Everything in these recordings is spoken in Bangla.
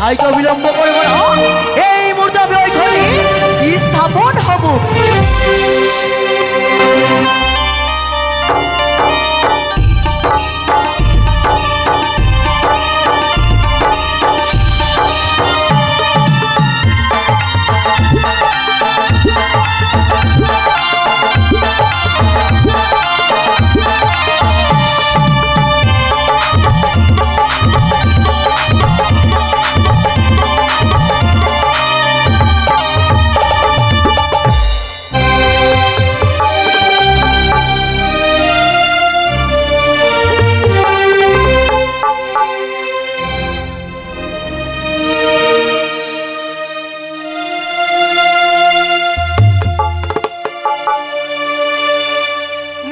তাই তো বিলম্ব করবো না, এই মুহূর্তে আমি ওইখানে স্থাপন হব।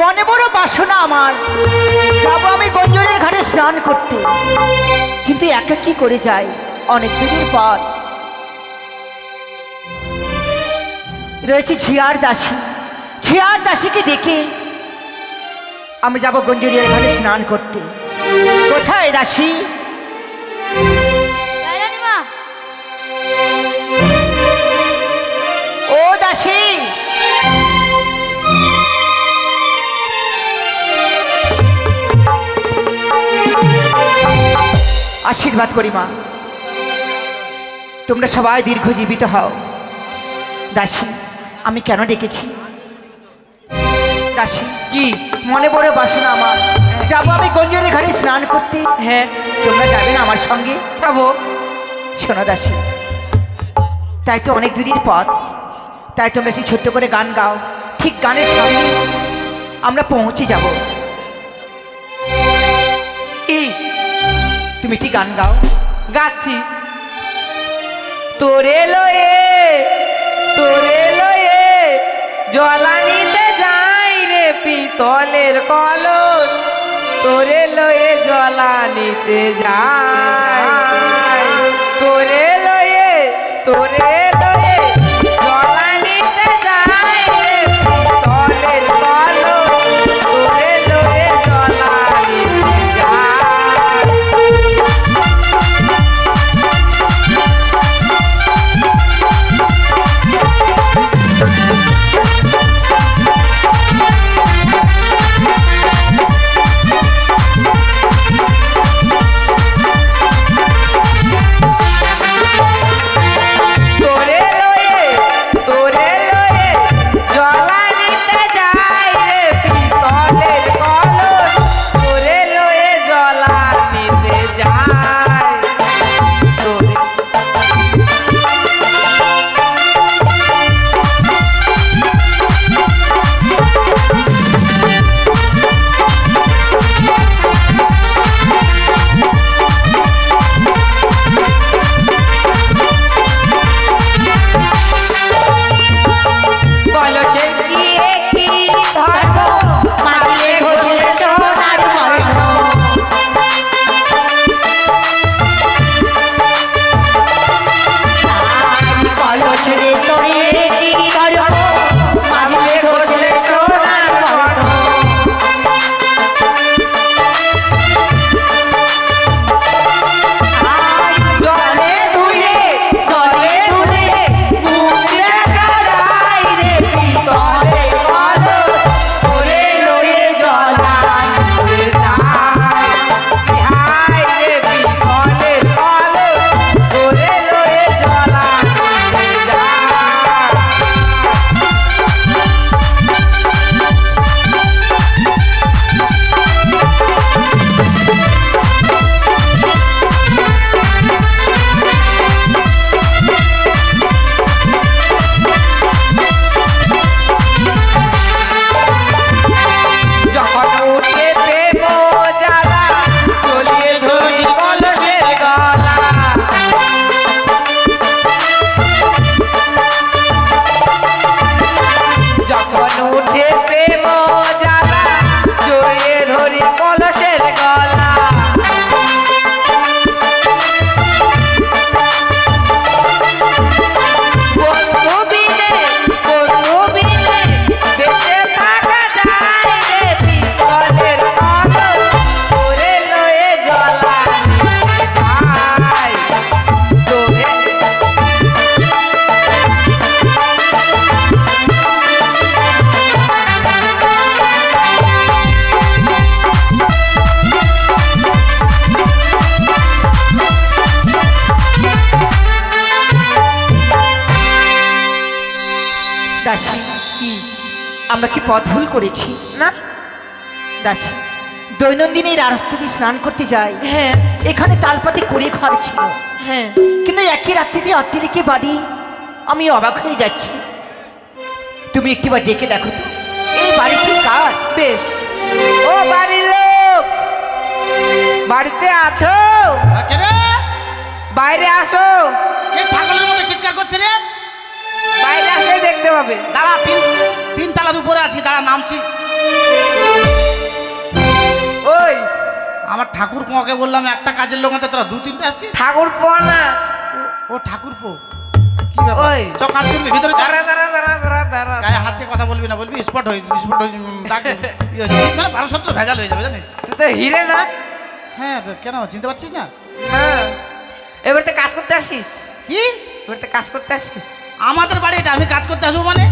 মনে বড় বাসনা আমার, যাবো আমি গঞ্জনের ঘাটে স্নান করতে, কিন্তু একা কি করে যাই, অনেক দূরের পথ। রয়েছে ঝিয়ার দাসী, ঝিয়ার দাসীকে ডেকে আমি যাবো গঞ্জনের ঘাটে স্নান করতে। কোথায় দাসী? ও দাসী, আশীর্বাদ করি মা, তোমরা সবাই দীর্ঘজীবিত হও। দাসী, আমি কেন ডেকেছি? দাসী, কি? মনে বড় বাসনা আমার, যাবো আমি গঞ্জনের ঘাটে স্নান করতে। হ্যাঁ, তোমরা যাবে না আমার সঙ্গে? যাবো। শোনো দাসী, তাই তো অনেক দূরের পথ, তাই তোমরা একটি ছোট্ট করে গান গাও, ঠিক গানের সামনে আমরা পৌঁছে যাব। এই তুমি একটি গান গাও। গাচ্ছি। তোরে লয়ে জলানিতে যাই রে পিতলের কলস, তোরে লয়ে জলানিতে যাই, তোরে লয়ে জলানিতে যাই রে পিতলের কলস, তোরে লয়ে জলানিতে যাই। আমরা কি পথ ভুল করেছি? না। দাসী, দৈনন্দিন এই রাস্তা দিয়ে স্নান করতে যাই, হ্যাঁ এখানে তালপাতি করে ঘর ছিল, হ্যাঁ, কিন্তু একই রাত্রিতে অট্টিলিকে বাড়ি। আমি অবাক হয়ে যাচ্ছি। তুমি একটিবার ডেকে দেখো তো, এই বাড়িটি কার? বেশ। ও বাড়ির লোক, বাড়িতে আছো? বাইরে আসো। ছাগলের মতো চিৎকার করছে রে। বাইরে আসলে দেখতে পাবে। দাঁড়া, তিন তালার উপরে আছি, দাঁড়া নামছি। ওই আমার ঠাকুর পোকে বললাম একটা কাজের লোক মতো তোরা দু তিনটা আসছিস। ঠাকুর পোয়া না, ও ঠাকুর পো। কি ব্যাপার? ওই চ কাজ করবি ভিতরে চল। দাঁড়া দাঁড়া দাঁড়া দাঁড়া দাঁড়া। গায়ে হাত দিয়ে কথা বলবি না, বলবি স্পট হই ডাক মানে 12 ভেজাল হয়ে যাবে জানিস। তুই তো হিরে না। হ্যাঁ তো কেন চিনতে পারছিস না? না, এবার তো কাজ করতে আসিস। কি এবার তো কাজ করতে আসিস। আমাদের বাড়ি এটা, আমি কাজ করতে আসবো মানে?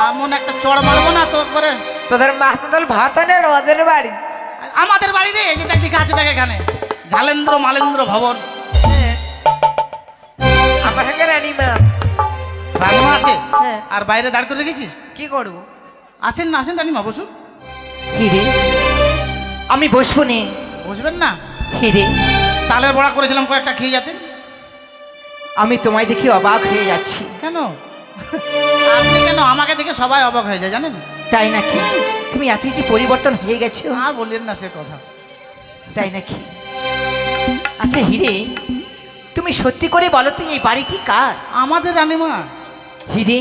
এমন একটা চড় মারবো না তো করে। তোদের মাছ না তাহলে ভাত আনে ওদের বাড়ি। আমাদের বাড়ি রে, এই যে দেখ লেখা আছে দেখ এখানে, ঝালেন্দ্র মালেন্দ্র ভবন। আমার সঙ্গে রানী মাছ। রানিমা আছে? হ্যাঁ। আর বাইরে দাঁড় করে রেখেছিস? কি করবো? আসেন না, আসেন রানিমা, বসুন। হিরে, আমি বসবো নে। বসবেন না? হিরে, তালের বড়া করেছিলাম, কয়েকটা খেয়ে যেতেন। আমি তোমায় দেখে অবাক হয়ে যাচ্ছি। কেন আপনি কেন? আমাকে দেখে সবাই অবাক হয়ে যায় জানেন। তাই নাকি? তুমি এতই যে পরিবর্তন হয়ে গেছো। আর বললেন না সে কথা। তাই নাকি? আচ্ছা হিরে, তুমি সত্যি করে বলো তো, এই বাড়িটি কার? আমাদের রানিমা। হিরে,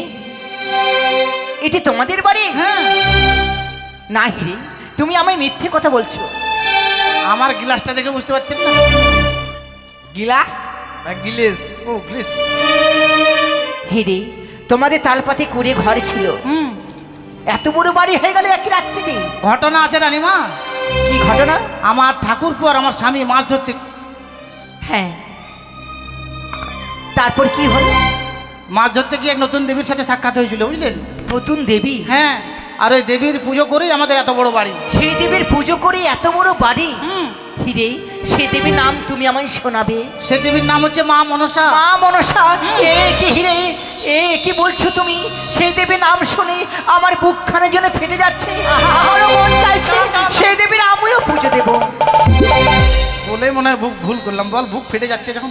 এটি তোমাদের বাড়ি? হ্যাঁ। না হিরে, তুমি আমায় মিথ্যে কথা বলছো। আমার গ্লাসটা দেখে বুঝতে পারছেন না? গিলাস না গিলেস? ও গ্লিস। হিরে, তোমাদের তালপাতে করে ঘর ছিল, এত বড় বাড়ি হয়ে গেল একই রাত্রিতে। ঘটনা আছে রানিমা। কি ঘটনা? আমার ঠাকুরপো আর আমার স্বামী মাছ ধরতে। হ্যাঁ, তারপর কি হলো? মাছ ধরতে গিয়ে এক নতুন দেবীর সাথে সাক্ষাৎ হয়েছিল, বুঝলেন? নতুন দেবী? হ্যাঁ, আর ওই দেবীর পুজো করেই আমাদের এত বড় বাড়ি। সেই দেবীর পুজো করে এত বড় বাড়ি? হিরে, সেই দেবীর নাম তুমি আমায় শোনাবে? সে দেবীর নাম হচ্ছে মা মনসা। মা মনসা? এ কি হিরে, এ কি বলছো তুমি? সেই দেবীর নাম শুনে আমার বুকখানা যেন ফেটে যাচ্ছে। আমারও মন চাইছে সেই দেবীর আমিও পুজো দেব। বলে মনে হয় ভুল করলাম। বল, বুক ফেটে যাচ্ছে যখন।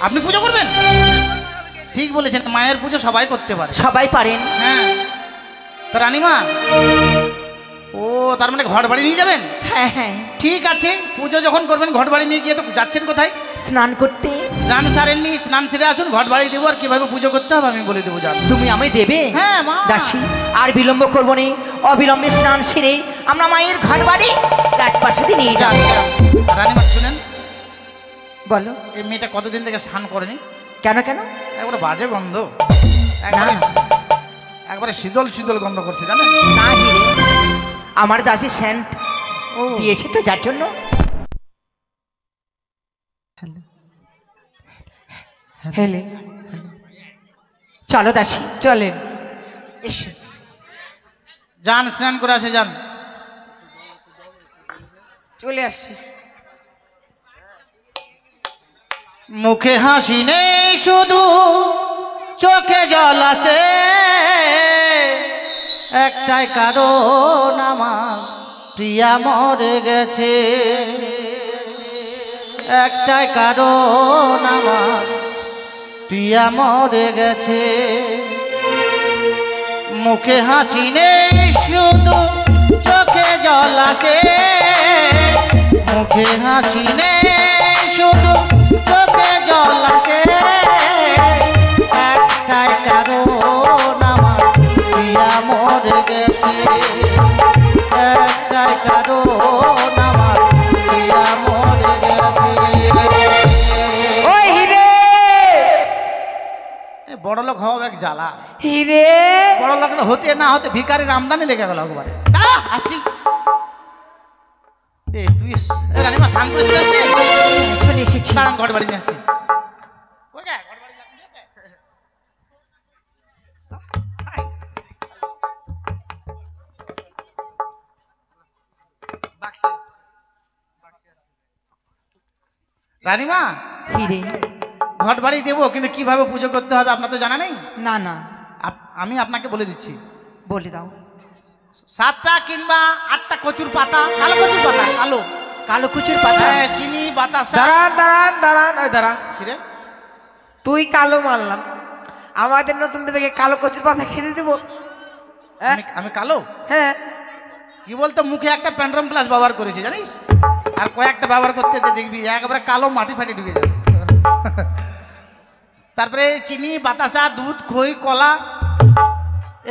আপনি পুজো করবেন? ঠিক বলেছেন, মায়ের পুজো সবাই করতে পারে। সবাই পারেন? হ্যাঁ। তা রানিমা, ও তার মানে ঘর বাড়ি নিয়ে যাবেন? হ্যাঁ হ্যাঁ। ঠিক আছে, পুজো যখন করবেন ঘর বাড়ি নিয়ে গিয়ে তো যাচ্ছেন কোথায়? স্নান করতে। স্নান সারেননি, স্নান সেরে আসুন, ঘর বাড়ি দেবো। আর কিভাবে পুজো করতে হবে আমি বলে দেবো, যান। তুমি আমায় দেবে? হ্যাঁ মা। দাসী, আর বিলম্ব করবো না, অবিলম্বে স্নান সেরে আমরা মায়ের ঘর বাড়ি রাজপ্রাসাদে নিয়ে যান, যাবো। যান। রানিমা শুনেন, বলো। এই মেয়েটা কতদিন থেকে স্নান করেনি। কেন কেন? একবারে বাজে গন্ধ, না একবারে শীতল শীতল গন্ধ করছে জানেন। না হিরে, আমার দাসী সেন্ট দিয়েছে তো, যার জন্য। হেলে চলো দাসী, চলেন। এসো। যান, স্নান করে আসে, যান। চলে আসছি। মুখে হাসি নেই, শুধু চোখে জল আসে। একটাই কারণ, আমার প্রিয়া মরে গেছে। একটাই কারণ, আমার প্রিয়া মরে গেছে। মুখে হাসি নেই, শুধু চোখে জল আসে। মুখে হাসি নেই, শুধু চোখে জল আসে। একটাই কারণ, আমার প্রিয়া মরে গেছে। একটাই কারণ, আমার প্রিয়া মরে গেছে। ওই হিরে, বড় লোক হওয়া এক জ্বালা। হিরে বড় লোক হতে না হতে ভিখারির আমদানি লেগে গেল একবারে। আসছি। এ তুই রানিমা স্নান করে চলে আসছিস? চলে এসেছি। দাঁড়ান, ঘর বাড়ি নিয়ে আসছি। রানিমা, হিরে, ঘর বাড়ি দেবো, কিন্তু কিভাবে পুজো করতে হবে আপনার তো জানা নেই। না না, আমি আপনাকে বলে দিচ্ছি। বলে দাও। 7টা কিংবা 8টা কচুর পাতা, কালো কচুর পাতা, কালো কালো কুচুর পাতা। হ্যাঁ, চিনি বাতাসা। দাঁড়ান দাঁড়ান দাঁড়ান, ওই দাঁড়া। কি রে? তুই কালো মারলাম, আমাদের নতুন দেবে কালো কচুর পাতা খেতে দেবো? হ্যাঁ আমি কালো? হ্যাঁ। কি বলতো, মুখে একটা প্যান্ড্রম প্লাস ব্যবহার করেছি জানিস, আর কয়েকটা ব্যবহার করতে দেখবি একেবারে কালো মাটি ফাটি ঢুকে যাবে। তারপরে চিনি বাতাসা, দুধ, খই, কলা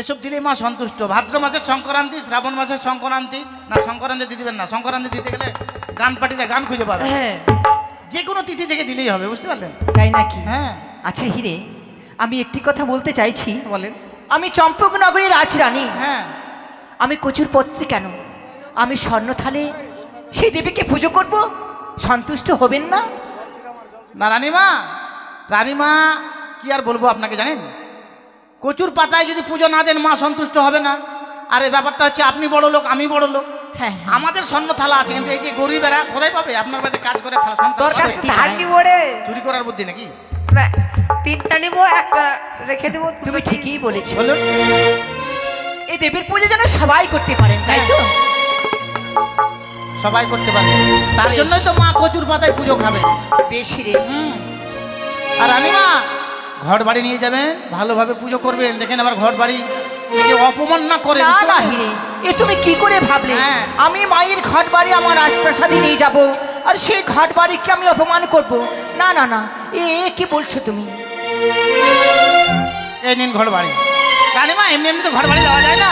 এসব দিলে মা সন্তুষ্ট। ভাদ্র মাসের সংক্রান্তি, শ্রাবণ মাসের সংক্রান্তি, না সংক্রান্তি দিতে দিবেন না, সংক্রান্তি দিতে গেলে গান পার্টিরা গান খুঁজে পাবে। হ্যাঁ, যে কোনো তিথি থেকে দিলেই হবে, বুঝতে পারলেন? তাই নাকি? হ্যাঁ। আচ্ছা হিরে, আমি একটি কথা বলতে চাইছি। বলেন। আমি চম্পকনগরীর রাজরানী। হ্যাঁ। আমি কচুর পত্রে কেন, আমি স্বর্ণ থালে সেই দেবীকে পুজো করব, সন্তুষ্ট হবেন না? না রানীমা, রানীমা কি আর বলবো আপনাকে, জানেন কচুর পাতায় যদি পুজো না দেন মা সন্তুষ্ট হবে না। আর এই ব্যাপারটা হচ্ছে, আপনি বড় লোক, আমি বড় লোক, হ্যাঁ, আমাদের স্বর্ণ থালা আছে, কিন্তু এই যে গরিবেরা কোথায় পাবে? আপনার বাড়িতে কাজ করে থালা স্বর্ণ তোর থালা কাছে পাবে? ধান নিবো রে। চুরি করার বুদ্ধি নাকি? না, 3টা নিবো, একটা রেখে দেবো। তুমি ঠিকই বলেছো। বলুন। এই দেবীর পুজো যেন সবাই করতে পারেন, তাই তো? সবাই করতে পারবে, তার জন্যই তো মা কচুর পাতায় পুজো খাবে। বেশি রে। আর রানীমা ঘর বাড়ি নিয়ে যাবেন, ভালোভাবে পুজো করবেন, দেখেন আবার ঘর বাড়ি অপমান না করে। না না হিরে, এ তুমি কি করে ভাবলে? হ্যাঁ। আমি মায়ের ঘর বাড়ি আমার রাজপ্রাসাদে নিয়ে যাব, আর সেই ঘর বাড়িকে আমি অপমান করব? না না না, এ কি বলছো তুমি? এই নিন ঘর বাড়ি। রানীমা এমনি এমনি তো ঘর বাড়ি দেওয়া যায় না,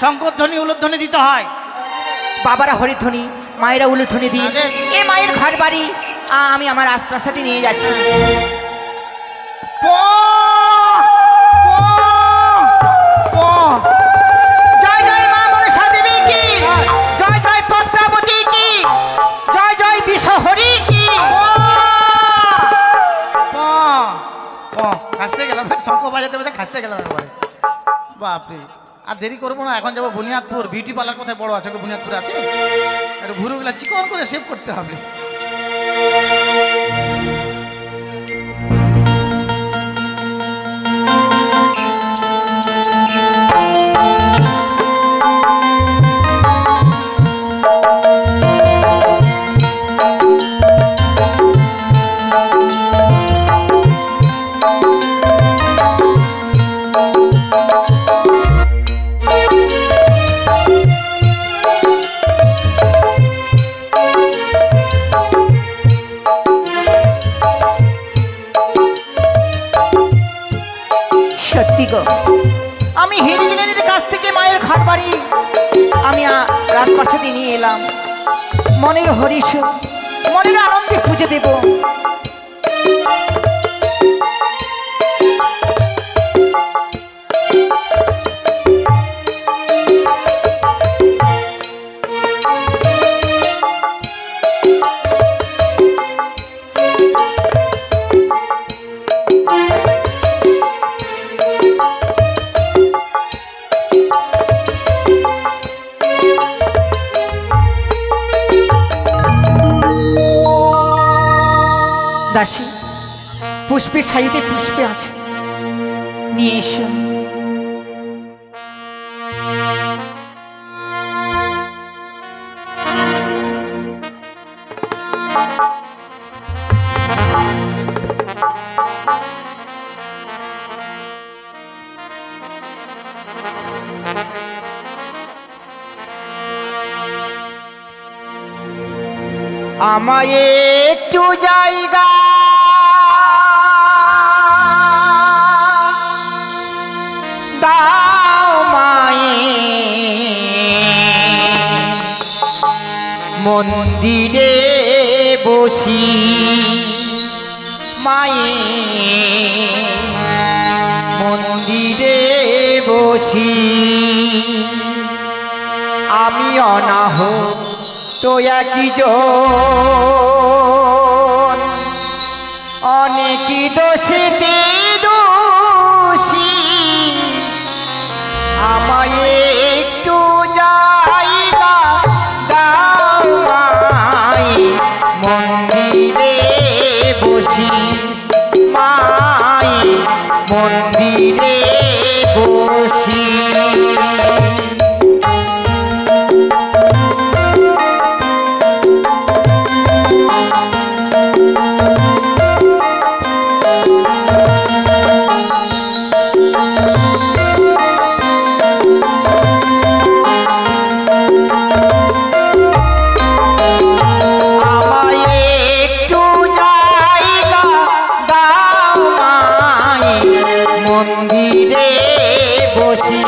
শঙ্করধ্বনি উলুধ্বনি দিতে হয়। বাবারা হরিধ্বনি, মায়েরা উলুধ্বনি দিন। আগে। এ মায়ের ঘর বাড়ি আমি আমার রাজপ্রাসাদে নিয়ে যাচ্ছি। প প প জয় জয় মা মনসা দেবী কি, জয় জয় পদ্মাবতী কি, জয় জয় বিশ্বহরি কি। খাসতে গেলাম, শঙ্খ বাজাতে বাজাতে খাসতে গেলাম একবারে। বাপরে, আর দেরি করবো না, এখন যাবো বুনিয়াদপুর। বিউটি পার্লার কোথায় বড় আছে? বুনিয়াদপুর আছে, আর ভুরুগুলা চিকন করে সেভ করতে হবে। সত্যি গো, আমি হিরিজনের কাছ থেকে মায়ের ঘর বাড়ি আমি রাজপ্রাসাদে নিয়ে এলাম। মনের হরিষ, মনের আনন্দে পুজো দেব। দাসী, পুষ্পের সাইতে পুষ্পে আছে, নিয়ে এসো। আমায় একটু জায়গা দাও মায়ে, মন্দিরে বসি মায়ে, মন্দিরে বসি আমি অনাহত তো একই জন, অনেকই দোষেতে দোষী, আমায় একটু জায়গা দাও মাই, মন্দিরে বসি মাই, মন্দিরে বসি। মন্দিরে বসি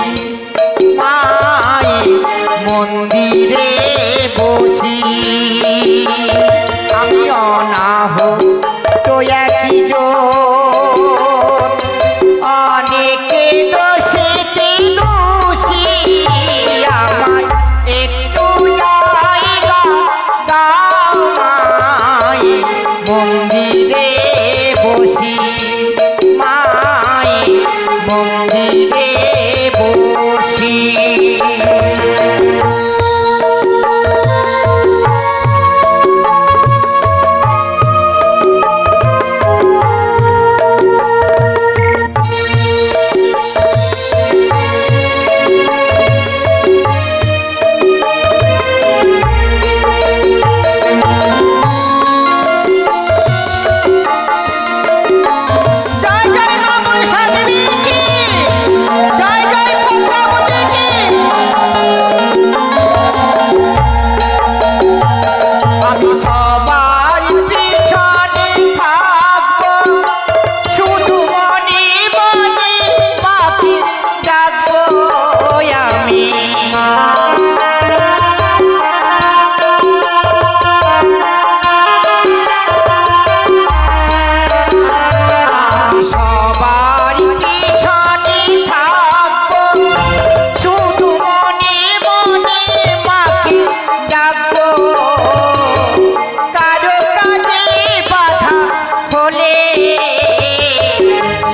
মায়ের মন্দিরে বসি আমি অনাহ তো একই অনেকে দোষেতে দোষী আমার একটু জায়গা দাও মায়ের মন্দিরে বসি মায়ের মন্দিরে বসি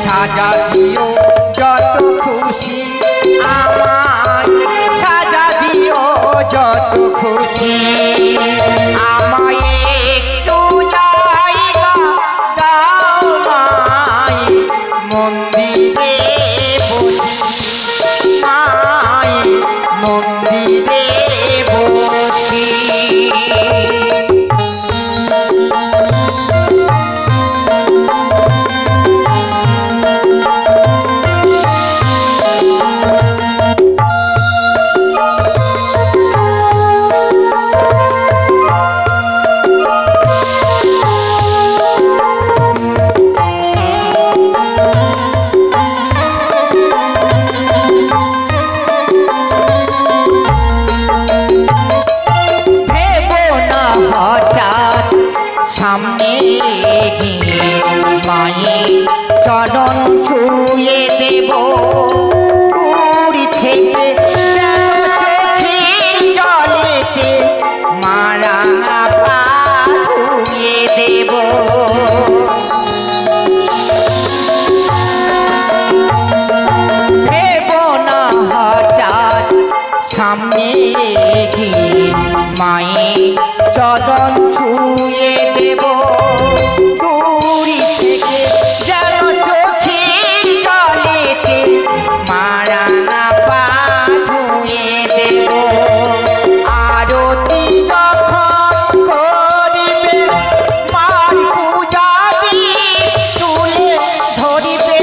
সাজা দিও যত খুশি আমায় সাজা দিও যত খুশি আমায় একটু জায়গা দাও মায়ের মন্দিরে বসি মায়ের মন্দিরে বসি সামনে গিয়ে মায়ের চরণ ছুঁয়ে দেব পুরী থেকে চোখের জলেতে মারাঙা পা ধুয়ে দেব ভেব না হঠাৎ সামনে গিয়ে মায়ের চরণ ছুঁয়ে দেব দূরি থেকে যেন চোখের জলেতে মারাঙা পা ধুয়ে দেব আরতি যখন করিবে মার পূজা দিয়ে তুলে ধরিবে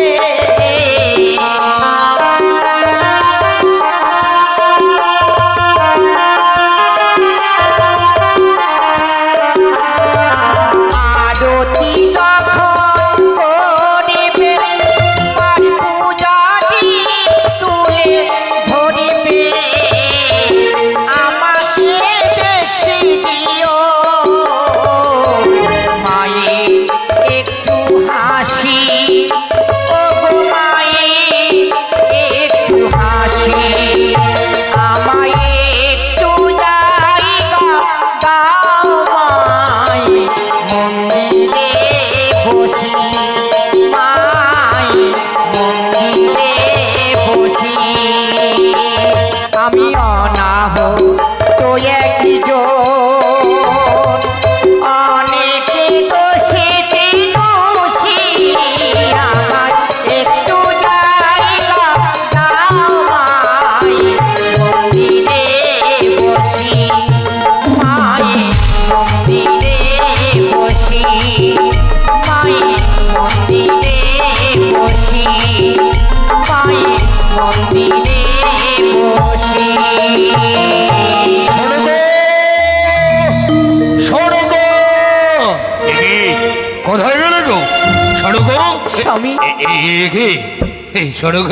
আমি অনাহ তো একই অনেকে দোষেতে দোষী আমার একটু জায়গা দাও মায়ের মন্দিরে বসি মায়ের মন্দিরে বসি মায়ের মন্দিরে বসি মায়ের মন্দিরে বসি কোথায় গেলে গো? শোনো গো স্বামী। এই সড়ক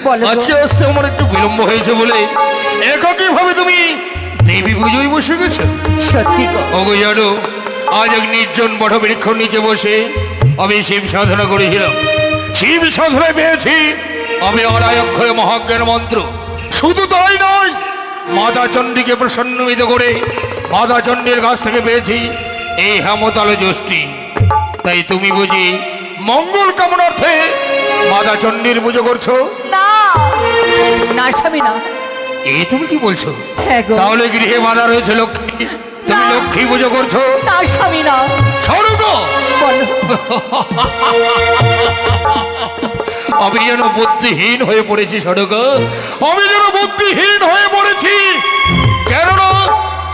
বলো গো। আজকে আসতে আমার একটু বিলম্ব হয়েছে বলে একাকী ভাবে তুমি দেবী পুজোয় বসে গেছো। সত্যি গো। ওগো জানো, আজ এক নির্জন বটবৃক্ষ নিচে বসে আমি শিব সাধনা করেছিলাম। শিব সাধনায় পেয়েছি আমি অড়াই অক্ষরে মহাজ্ঞান মন্ত্র। শুধু তাই নয়, মাতা চণ্ডীকে প্রসন্নিত করে মাতা চণ্ডীর কাছ থেকে পেয়েছি এই হেমতাল যষ্টি। তাই তুমি বুঝি মঙ্গল কামনার্থে মাতা চণ্ডীর পুজো করছো? না না স্বামী না। এই তুমি কি বলছো? হ্যাঁ গো। তাহলে গৃহে বাধা রয়েছে লক্ষ্মী, তুমি না। লক্ষ্মী পুজো করছো? না স্বামী না। স্বর্গ বলো। আমি যেন বুদ্ধিহীন হয়ে পড়েছি সড়ক, আমি যেন বুদ্ধিহীন হয়ে পড়েছি। কেননা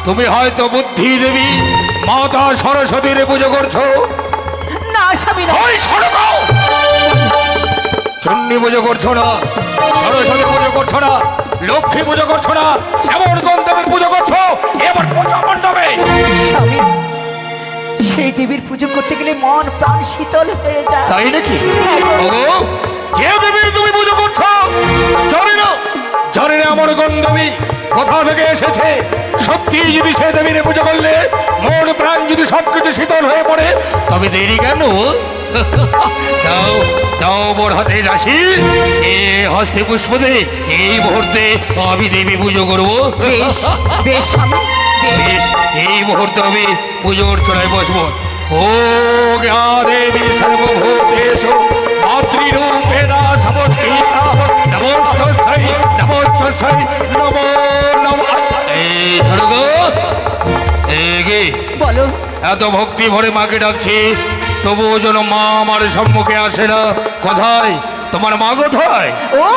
তুমি হয়তো বুদ্ধি দেবী মাতা সরস্বতীর পুজো করছো। না স্বামী না। ওই সড়ক চণ্ডী পুজো করছো না, সরস্বতী পুজো করছো না, লক্ষ্মী পুজো করছো না, এমন গন্ধবের পুজো করছো এবার পূজা মণ্ডপে। স্বামী, সেই দেবীর পুজো করতে গেলে মন প্রাণ শীতল হয়ে যায়। তাই নাকি? হ্যাঁ গো। ওগো, যে দেবীর তুমি পুজো করছো জানি না, জানি না আমার গন্ধবী কোথা থেকে এসেছে। সত্যি যদি সে দেবীর পুজো করলে মন প্রাণ যদি সবকিছু শীতল হয়ে পড়ে, তবে দেরি কেন? দাও দাও বড় হাতে রাশি, এ হস্তে পুষ্প দে, এই মুহূর্তে আমি দেবী পুজো করবো। বেশ বেশ স্বামী বেশ। বেশ, এই মুহূর্তে আমি পুজোর চড়ায় বসবো। ও গা দেবী সর্বভূতেষু মাতৃরূপেণা সমস্থিতা নমস্তস্যৈ নমস্তস্যৈ নমো নমঃ। এই সড়ক এগে বলো। এত ভক্তি ভরে মাকে ডাকছি, তবুও যেন মা আমার সম্মুখে আসে না। কোথায় তোমার মা? কোথায়? ও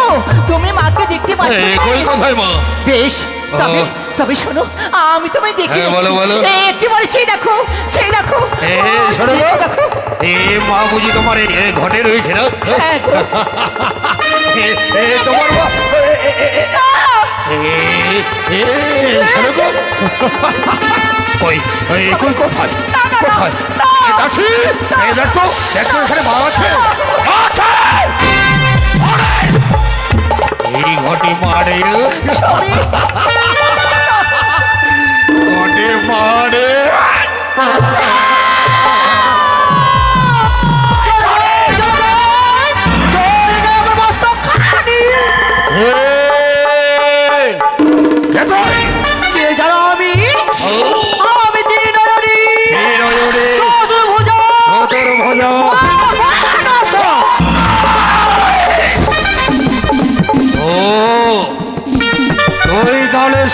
তুমি মাকে দেখতে পাচ্ছ? কই কোথায় মা? বেশ, তবে ও। তবে শোনো, আমি তোমায় দেখে হ্যাঁ, বলো, বলো। একেবারে সেই দেখো, সেই দেখো। এ সড়ক এই দেখো। এ মা বুঝি তোমার এ ঘটে রয়েছে না? হ্যাঁ গো। এ তোমার মা সড়ক কই কই কোথায় কোথায়? এ দাসী, এ দেখো দেখো এখানে মা আছে। এই ঘটে মারে ঘটে মারে।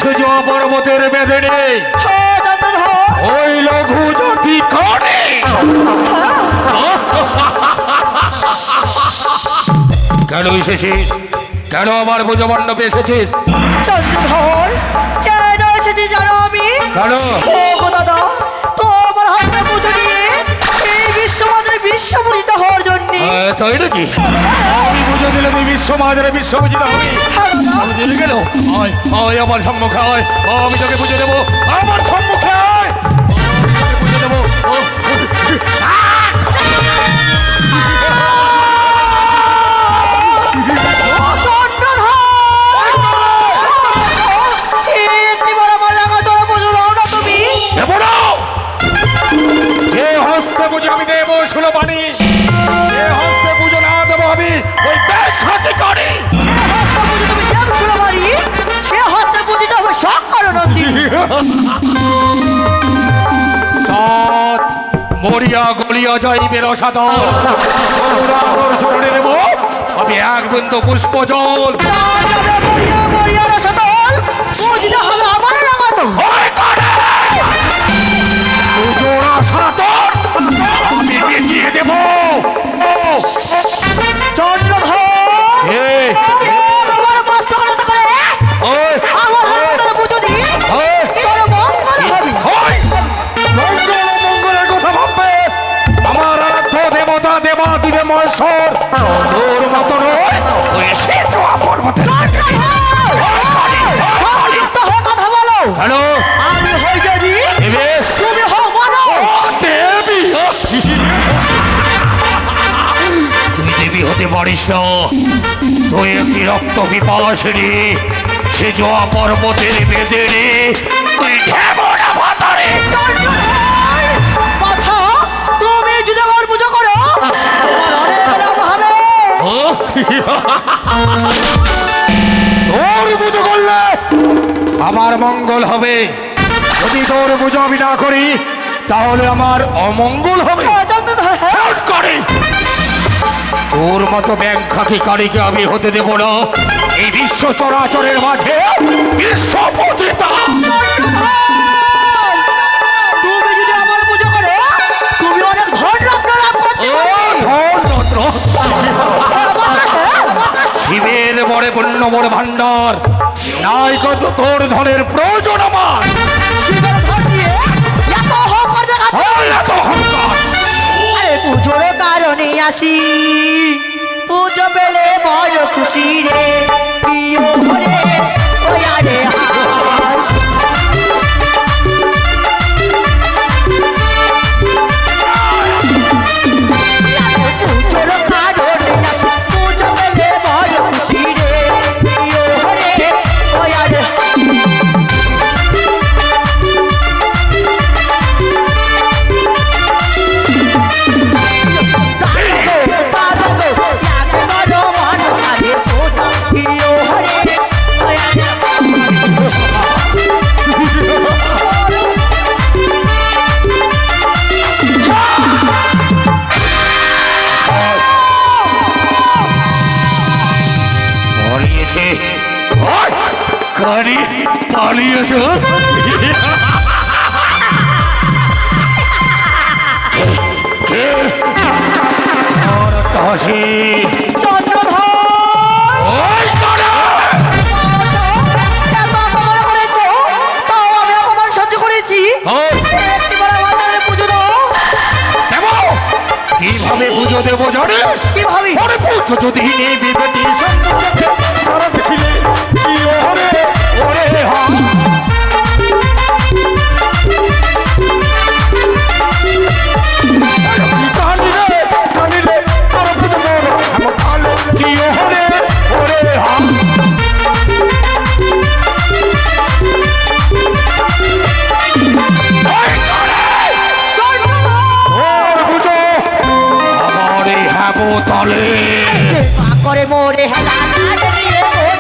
সুজোয়া পর্বতের বেদনে ওই লঘু জাতি করে কেন এসেছিস? কেন আমার পুজো মণ্ডপে এসেছিস? চন্দ্রধর কেন এসেছি জানো আমি? কেন? ও গো দাদা, তোমার হাতে পুজো নিয়ে এই বিশ্বমাতার বিশ্বপূজিত হওয়ার জন্য। তাই নাকি? আমি পুজো দিলে তুই বিশ্বমাতারে বিশ্বপূজিত হবি? আমি দিলে গেল আয় আয় আমার সম্মুখে আয়, আমি তোকে পুজো দেবো। আমার সম্মুখে আয়, পুজো দেবো। হস্তে পুজো আমি দেবো ষোলো পানি, সে হস্তে পুজো না দেবো আমি ওই ব্যাখ্যাতি করি। মরিয়া গলিয়া যাইবে রসাতল, চরণে দেবো আমি এক বিন্দু পুষ্প জল। আমি বিজিয়ে দেবো। মঙ্গলের কথা ভাববে আমার আরাধ্য দেবতা দেবাদিদেব মহেশ্বর তোর মতো নয়, ওই সেচুয়া পর্বতের হ্যালো আমি হই দেবী, তুমি হও মানব। দেবী, তুই দেবী তুই হতে পারিস না। তুই একটি রক্ত পিপাসিনী, সে জোয়া পর্বতের বেঁধে রে তুই ঢেবনা ভাতারে। বাছা, তুমি যদি আমার পুজো করো তোমার অনেক লাভ হবে। তোর পুজো করলে আমার মঙ্গল হবে, যদি তোর পুজো আমি না করি তাহলে আমার অমঙ্গল হবে। তোর মতো ব্যাংখাকি কারীকে আমি হতে দেব না এই বিশ্ব চরাচরের মাঝে বিশ্ব পতিতা। তুমি যদি আমার পুজো করো তুমি অনেক ধন রত্ন লাভ করতে শিবের বড় পুণ্য বড় ভান্ডার, নাই কত তোর ধনের প্রয়োজন আমার। শিবের ধন দিয়ে এত অহংকার দেখাচ্ছ। এত অহংকার। আরে পুজোর কারণে আসি, পুজো পেলে বড় খুশি রে। প্রিয় ঘরে ওয়ারে হাস, পুজোর কারণে আসি, পুজো পেলে বড় খুশি রে। প্রিয় ঘরে ওয়ারে পালিয়েছে। হাসি কিভাবে পুজো দেবো জানিস? কিভাবে? পুজো যদি নেই বিবেটি তারা দেখিলে কি ওরে ওরে হা করে মোরে হেলা নিয়ে হেলা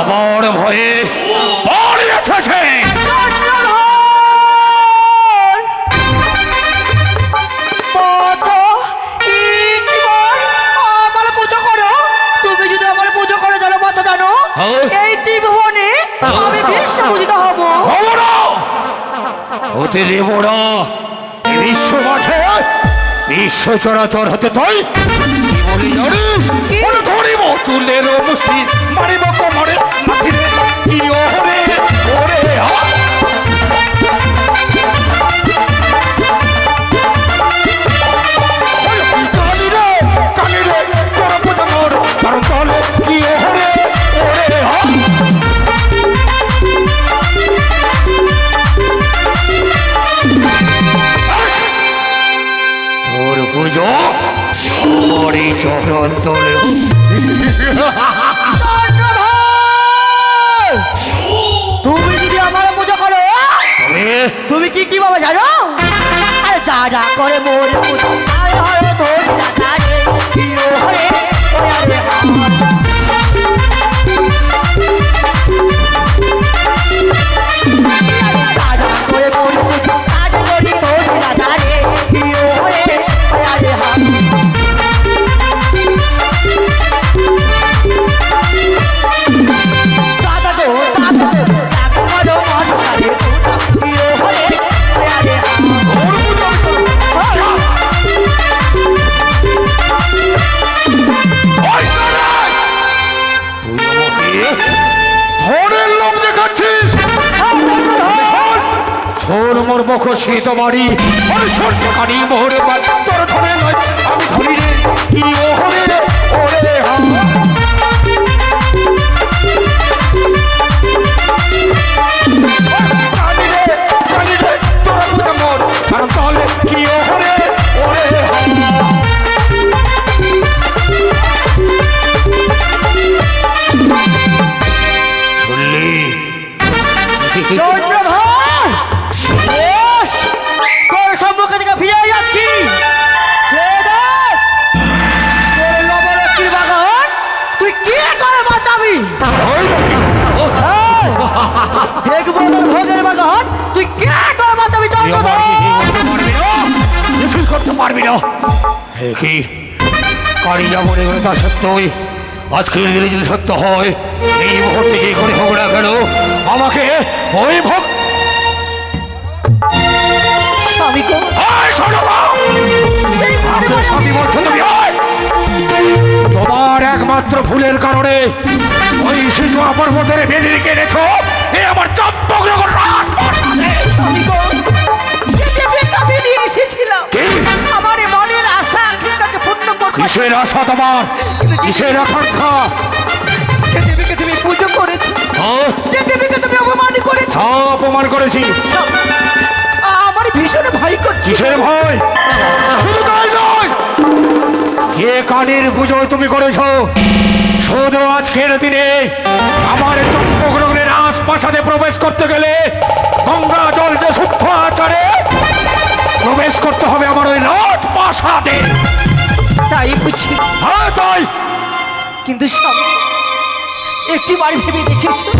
আবার ভয়ে পালিয়েছে সে। তুমি যদি আমার পুজো করে জানো বাচ্চা জানো এই ত্রিভুবনে আমি বিশ্ব পূজিত হব। হতে দেব না বিশ্ব মাঝে বিশ্ব চরাচর হতে তাই বলি জানিস? ধরিব চুলের মুষ্টি মারিব কোমরে মাথিরে কি ওরে ওরে কানিরে কানিরে তোর পূজা মোর কারণ তলে কি ওরে ওরে তোর পুজো পরে চরণ তোলে। তুমি যদি আমার পুজো করো তুমি কি কি বাবা জানো? আরে যারা করে মোর পুজো আরে হরে তোর দাদারে কি হরে ওরে যারা করে মোর পুজো আরে করি তোর দাদারে কি হরে ওরে তোর মুখশ্রিত বাড়ি ওই স্বর্ণকারী মোহর তোর ধরে নয় আমি ধরি রে কি ওহরে ওরে কারণ তাহলে কি ওহরে ওরে শুনলি চন্দ্রধর বেশ তোর সম্মুখে থেকে ফিরে যাচ্ছি ছেড়ে দে। তোর লবণের বাগান তুই কি করে বাঁচাবি দেখবো তোর ভোগের বাগান তুই কি করে বাঁচাবি চন্দ্রধর কিছুই করতে পারবি না কি কারিয়া মনে করে তা সত্যই আজকের দিনে যদি সত্য হয় এই মুহূর্তে যে করে হোক না কেন আমাকে ওই ভোগ স্বামী গো তোমার একমাত্র ভুলের কারণে ওই শিশু পর্বতের বেঁধে রেখে এনেছ এ আমার চম্পকনগর স্বামী গো এসেছিলাম আমার মনের আশা আকাঙ্ক্ষাকে পূর্ণ করতে কিসের আশা তোমার কিসের আকাঙ্ক্ষা যে দেবীকে তুমি পুজো করেছো যে দেবীকে তুমি অপমান করেছো অপমান করেছি আমার ভীষণ ভয় করছে কিসের ভয় শুধু তাই নয় যে কানের পুজো তুমি করেছো শুধু আজকের দিনে আমার চম্পকনগরের রাজপ্রাসাদে প্রবেশ করতে গেলে গঙ্গা জল যে শুদ্ধ আচারে প্রবেশ করতে হবে আমার ওই রাজপ্রাসাদে তাই বুঝি হ্যাঁ তাই কিন্তু স্বামী একটি বাড়ি ভেবে দেখেছো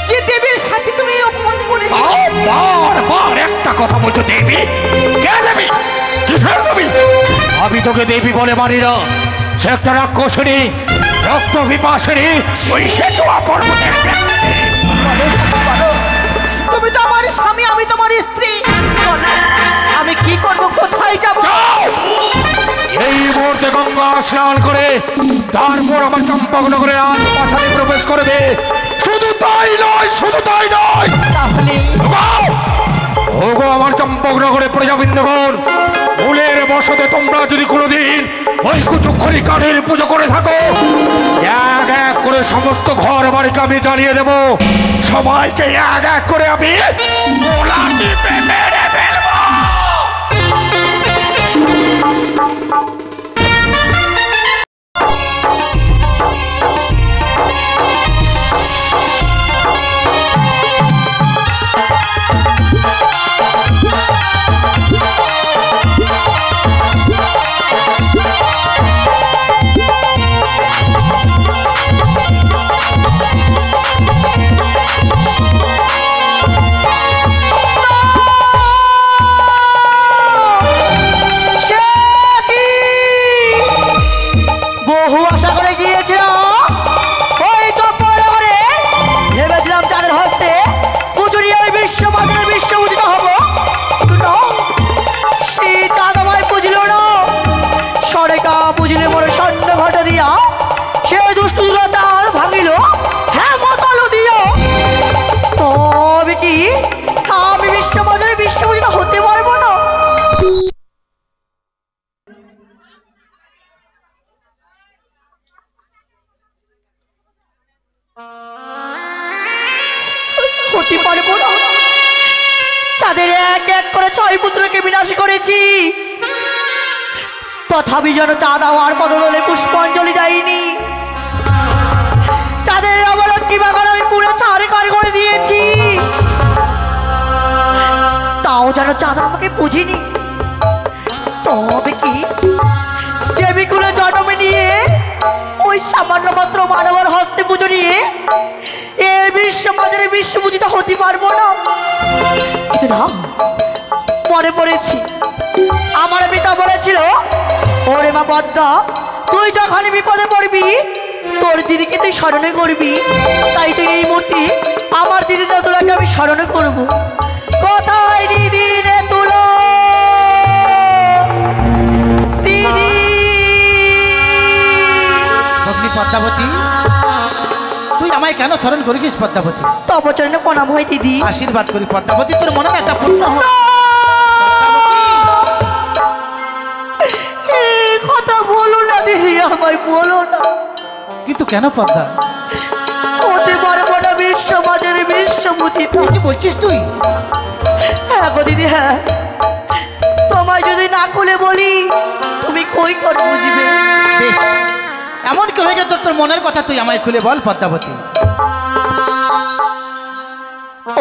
যে দেবীর সাথে তুমি অপমান করেছো বারবার একটা কথা বলছো দেবী কে দেবী কিসের দেবী আমি তোকে দেবী বলে মানি না সে একটা রাক্ষসিনী রক্ত পিপাসিনী ওই সেচুয়া পর্বতের তুমি তো আমার স্বামী আমি তোমার স্ত্রী আমি কি করব কোথায় যাব এই মুহূর্তে গঙ্গা স্নান করে তারপর আমার চম্পকনগরের রাজপ্রাসাদে প্রবেশ করবে শুধু তাই নয় তাহলে ওগো আমার চম্পকনগরে প্রজাবৃন্দগণ ফুলের বসতে তোমরা যদি কোনোদিন ওই কুচুক্ষরি কাঠের পুজো করে থাকো এক এক করে সমস্ত ঘর বাড়িকে আমি জ্বালিয়ে দেব সবাইকে এক এক করে আমি গোলা টিপে মেরে ফেলবো হতে পারবো না চাঁদের এক এক করে 6 পুত্রকে বিনাশ করেছি তথাপি যেন চাঁদ আমার পদতলে পুষ্পাঞ্জলি দেয়নি চাঁদের অবলক্ষ্মী বাগান আমি পুরো ছাড়ে কার করে দিয়েছি তাও যেন চাঁদ আমাকে বুঝিনি তবে কি দেবীকুলে জন্ম নিয়ে ওই সামান্য মাত্র মানবের হস্তে পুজো নিয়ে এ বিশ্ব বাজারে বিশ্ব পূজিত হতে পারবো না কিন্তু না মনে পড়েছি আমার পিতা বলেছিল ওরে মা পদ্মা তুই যখন বিপদে পড়বি তোর দিদিকে তুই স্মরণে করবি তাই তো এই মূর্তি আমার দিদি নেতুলাকে আমি স্মরণে করব কোথায় দিদি নেতুলা দিদি ভগ্নী পদ্মাবতী তুই আমায় কেন স্মরণ করেছিস পদ্মাবতী? তব চরণে প্রণাম হয় দিদি। আশীর্বাদ করি পদ্মাবতী, তোর মনের আশা পূর্ণ হোক। এই কথা বলো না দিদি, আমায় বলো না। কিন্তু কেন পদ্মা? হতে পারবো না বিশ্ব মাঝের বিশ্বপূজিতা। কি বলছিস তুই? হ্যাঁ গো দিদি, হ্যাঁ। তোমায় যদি না খুলে বলি তুমি কই করে বুঝবে? বেশ, এমন কি হয়ে যেত তোর মনের কথা তুই আমায় খুলে বল পদ্মাবতী।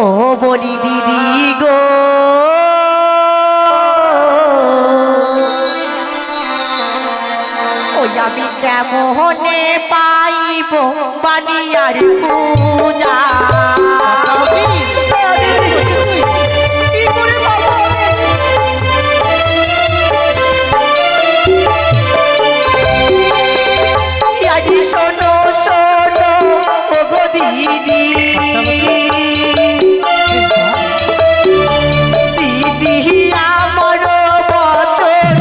ও বলি দিদি গো, ওই আমি কেমনে পাইব বানিয়ার পূজা? পদ্মাবতী, কি বলছিস তুই? কি করে পাবো? আরে শোনো শোনো ও গো দিদি, দিদি আমার বচন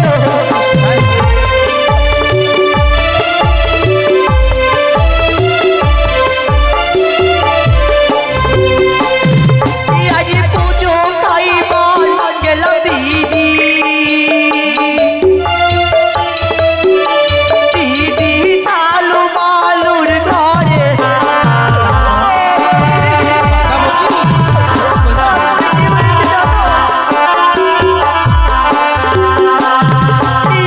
আরে পুজো খাইবার গেলাম দিদি, দিদি চালু মালুর ঘরে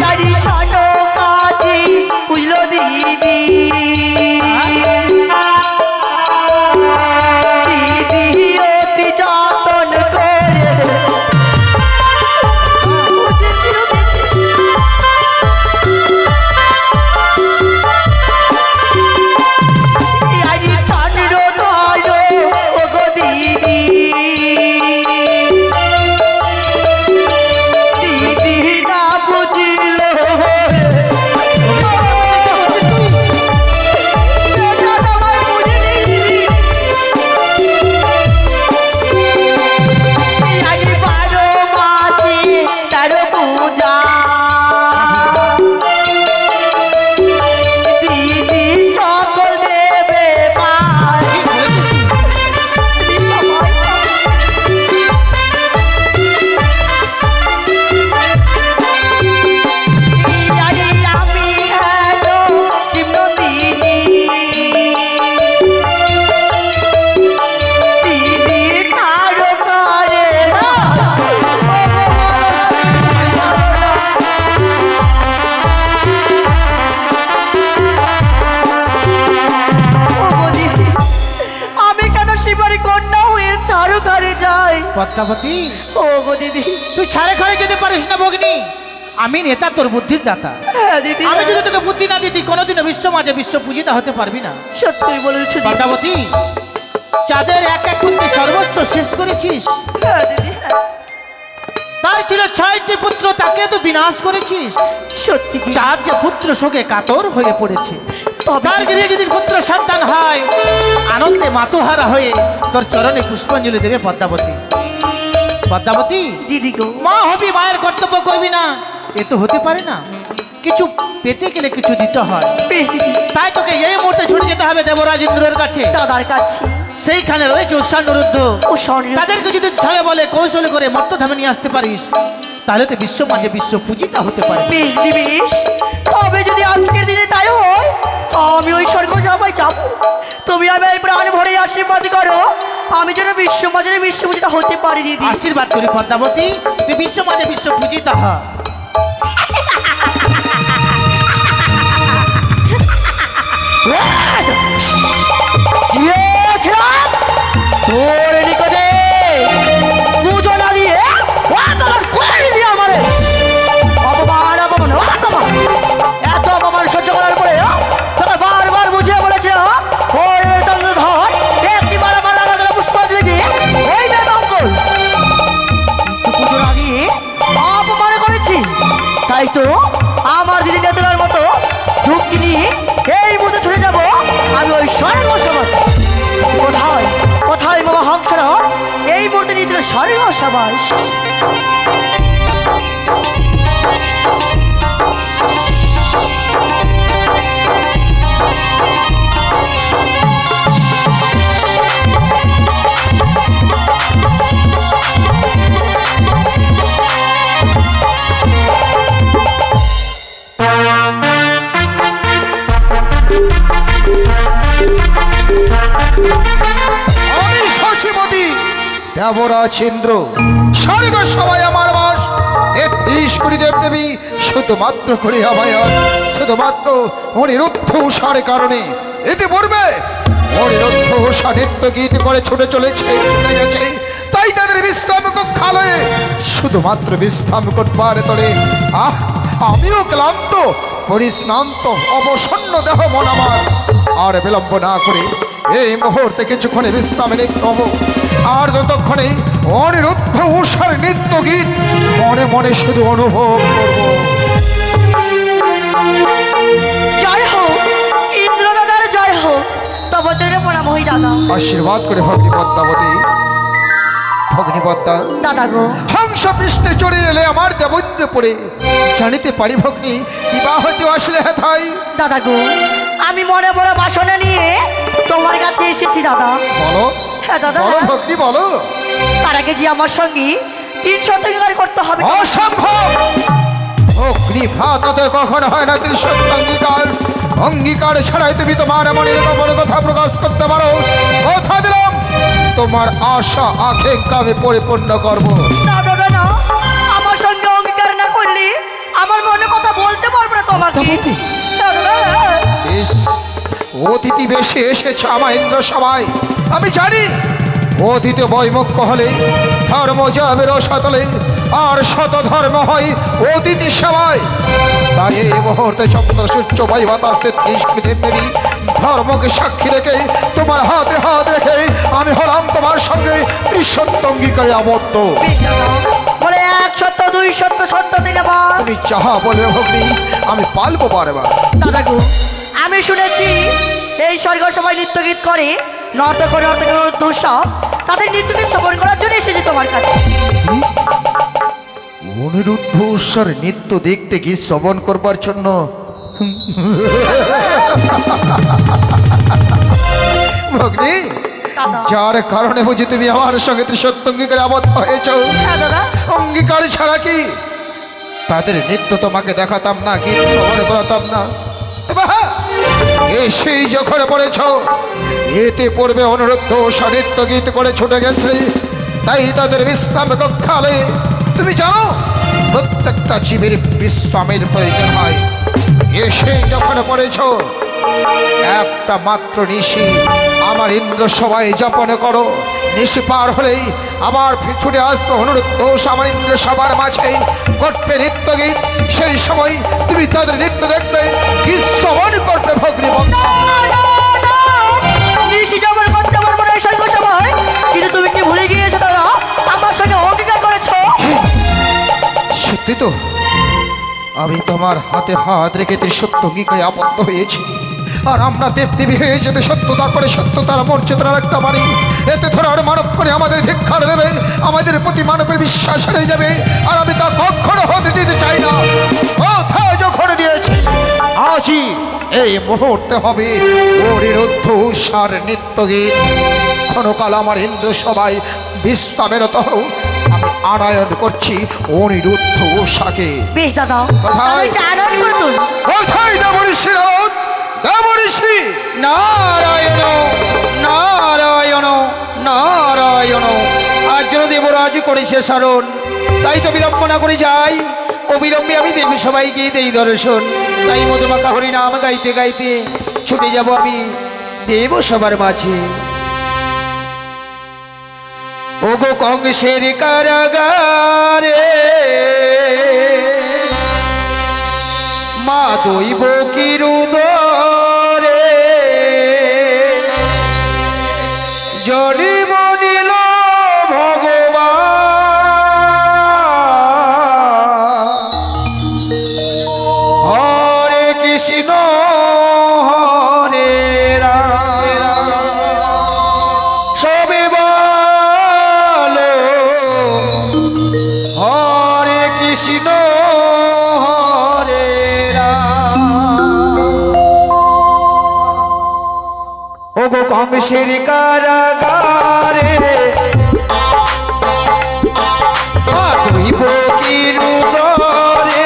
আরে শোনো কাজী বুঝলো দিদি, দিদি অতি যতন করে বুঝেছিল দিদি। আরে চন্দ্র ধরো ও গো দিদি, দিদি না বুঝিল সেটা তোমায় বুঝিনি দিদি। আরে 12 মাসে 13 পূজা, দিদি সকল দেবে পার। আরে আমি হেলো শিবনন্দিনী, দিদি ছাড়ো করে না ওগো দিদি, আমি কেন শিবারি কন্যা হয়ে ছাড়ো ঘরে যাই? পদ্মাবতী, ওগো দিদি, তুই ছাড়ে ঘরে যেতে পারিস না ভগ্নি। আমি নেতা, তোর বুদ্ধির দাতা। হ্যাঁ দিদি, আমি যদি তোকে বুদ্ধি না দিতি কোনোদিনও বিশ্ব মাঝে বিশ্ব পূজিতা হতে পারবি না। সত্যি বলেছো দিদি। পদ্মাবতী, যাদের এক এক করে সর্বস্ব শেষ করেছিস, হ্যাঁ দিদি, হ্যাঁ। তার ছিল 6টি পুত্র, তাকে তো বিনাশ করেছিস। সত্যি দিদি। চার যে পুত্র শোকে কাতর হয়ে পড়েছে, তবে তার গৃহে যদি পুত্র সন্তান হয়, আনন্দে মাতুহারা হয়ে তোর চরণে পুষ্পাঞ্জলি দেবে পদ্মাবতী। পদ্মাবতী, দিদি গো, মা হবি, মায়ের কর্তব্য করবি না, এ তো হতে পারে না। কিছু পেতে গেলে কিছু দিতে হয়। বেশ দিদি, তাই তোকে এই মুহূর্তে ছুটে যেতে হবে দেবরাজ ইন্দ্রের কাছে। দাদার কাছে সেইখানে রয়েছে উৎসানুরুদ্ধ, ও স্বর্ণ তাদেরকে যদি ছলে বলে কৌশলে করে মর্তধামে নিয়ে আসতে পারিস, তাহলে তো বিশ্ব মাঝে বিশ্ব পূজিতা হতে পারে। বেশ দিদি, বেশ। তবে যদি আজকের দিনে তাই হয়, আমি ওই স্বর্গ যাবাই যাবো। তুমি আমি এই প্রাণ ভরে আশীর্বাদ করো, আমি যেন বিশ্ব মাঝে বিশ্ব পূজিতা হতে পারি দিদি। আশীর্বাদ করি পদ্মাবতী, তুই বিশ্ব মাঝে বিশ্ব পূজিতা হ। গিয়েছিলাম তোর নিকটে পুজো না দিয়ে অপমান করলি আমারে। অপমান অপমান অপমান, এত অপমান সহ্য করার পরে তোকে বারবার বুঝিয়ে বলেছে চন্দ্রধর একটিবার আমার আলাদা পুষ্পাঞ্জলি দিয়ে ওই মেয়ে অঙ্কল পুজো না দিয়ে অপমান করেছি। তাই তো আমার দিদি নেতার মতো ঝুঁকি নিয়ে এই মুহূর্তে ছুটে যাবো আমি ওই স্বর্গ সমাজ। কোথায় কোথায় বাবা হংসরা এই মুহূর্তে নিয়ে চলে স্বর্গ সবাই। দেবরাজ ইন্দ্র স্বর্গ সবাই আমার বাস ৩১ কোটি দেবদেবী শুধুমাত্র করে অভয়াস শুধুমাত্র অনিরুদ্ধ উষার কারণে ইতিপূর্বে অনিরুদ্ধ উষা নৃত্য গীত করে ছুটে চলেছে চলে গেছে তাই তাদের বিশ্রাম কক্ষালয়ে শুধুমাত্র বিশ্রাম করবার তলে আমিও ক্লান্ত পরিশ্রান্ত অবসন্ন দেহ মন আমার আর বিলম্ব না করে এই মুহূর্তে কিছুক্ষণে বিশ্রামে নিতে হব আর যতক্ষণে অনিরুদ্ধ উষার নৃত্য গীত মনে মনে শুধু অনুভব করব। জয় হোক ইন্দ্র দাদার জয় হোক তব চরণে প্রণাম হই দাদা। আশীর্বাদ করে ভগ্নী পদ্মাবতী ভগ্নী পদ্মা দাদা গো হংস পৃষ্ঠে চড়ে এলে আমার দেবদ্য পড়ে জানিতে পারি ভগ্নী কি বা হইতে আসলে হেথাই। দাদা গো আমি মনে বড় বাসনা নিয়ে তোমার কাছে এসেছি দাদা। বলো হ্যাঁ দাদা বলো ভগ্নী বলো। তার আগে যে আমার সঙ্গে 300 অঙ্গীকার করতে হবে। অসম্ভব অগ্নি ভাতাতে কখনো হয় না 300 অঙ্গীকার অঙ্গীকার ছাড়াই তুমি তোমার মনের গোপন কথা প্রকাশ করতে পারো। কথা দিলাম তোমার আশা আকাঙ্ক্ষা আমি পরিপূর্ণ করবো। না দাদা না আমার সঙ্গে অঙ্গীকার না করলে আমার মনে কথা বলতে পারবো না তোমাকে। অতিথি বেশি এসেছে আমার ইন্দ্র সবাই আমি জানি অতীতে বৈমুখ্য হলে ধর্ম যাবে রসাতলে আর শত ধর্ম হয় অতিথি সবাই তাই এই মুহূর্তে চন্দ্র সূর্য বাই বাতাস 33 কোটি দেবী ধর্মকে সাক্ষী রেখে তোমার হাতে হাত রেখে আমি হলাম তোমার সঙ্গে 300 অঙ্গীকারে আবদ্ধ। বলে 1 সত্য 2 সত্য সত্য 3 বার তুমি যাহা বলবে ভগ্নী আমি পালবো বারবার। দাদা গো আমি শুনেছি এই স্বর্গ সবাই নৃত্য গীত করে নর্তক দোষা তাদের নৃত্য গীত শ্রবণ করার জন্য এসেছি তোমার কাছে। অনিরুদ্ধ উষার নৃত্য দেখতে গিয়ে শ্রবণ করবার জন্য ভগ্নী যার কারণে বুঝি তুমি আমার সঙ্গে 300 অঙ্গীকারে আবদ্ধ হয়েছ অঙ্গীকার ছাড়া কি তাদের নৃত্য তোমাকে দেখাতাম না গীত শ্রবণ করাতাম না। এসেই যখন পড়েছ এতে পূর্বে অনুরুদ্ধ উষা নৃত্য গীত করে ছুটে গেছে তাই তাদের বিশ্রাম কক্ষালয়ে তুমি জানো প্রত্যেকটা জীবের বিশ্রামের প্রয়োজন হয়। এসে যখন পড়েছ একটা মাত্র নিশি আমার ইন্দ্র সবাই যাপন করো নিশি পার হলেই আবার ছুটে আসবে অনুরুদ্ধ আমার ইন্দ্র সবার মাঝে করবে নৃত্য গীত সেই সময় তুমি তাদের নৃত্য দেখবে গীত শ্রবণ করবে ভগ্নী নিশি যাপন করতে পারবো না স্বর্গ সবাই কিন্তু তুমি কি ভুলে গিয়েছো দাদা আমার সঙ্গে অঙ্গীকার করেছো। সত্যি তো আমি তোমার হাতে হাত রেখে 300 অঙ্গীকারে আবদ্ধ হয়েছি আর আমরা দেবদেবী হয়ে যদি সত্যতা করে সত্যতার মর্যাদা রাখতে পারি এতে ধরার মানব করে আমাদের ধিক্কার দেবে আমাদের প্রতি মানবের বিশ্বাস হারিয়ে যাবে আর আমি তা কখনো হতে দিতে চাই না। কোথায় যখন দিয়েছি আজই এই মুহূর্তে হবে অনিরুদ্ধ উষার নৃত্য গীত ক্ষণকাল আমার হিন্দু সবাই বিশ্রামেরত আমি আনায়ন করছি অনিরুদ্ধ উষাকে। বেশ দাদা কোথায় দেবঋষি দেবঋষি নারায়ণ নারায়ণ নারায়ণ আজ যেন দেবরাজ করেছে স্মরণ তাই তো বিলম্ব না করে যাই অবিলম্বে আমি দেবী সবাইকে দেই দর্শন তাই মধুমাখা হরিনাম গাইতে গাইতে ছুটে যাব আমি দেব সবার মাঝে। ওগো কংসের কারাগারে মা দৈব কিরুদরে জন্ম নিল ভগবান হরে কৃষ্ণ হরে রাম সবে বলো হরে কৃষ্ণ হরে রাম। ওগো কংসের কারাগারে দৈব কিরুদরে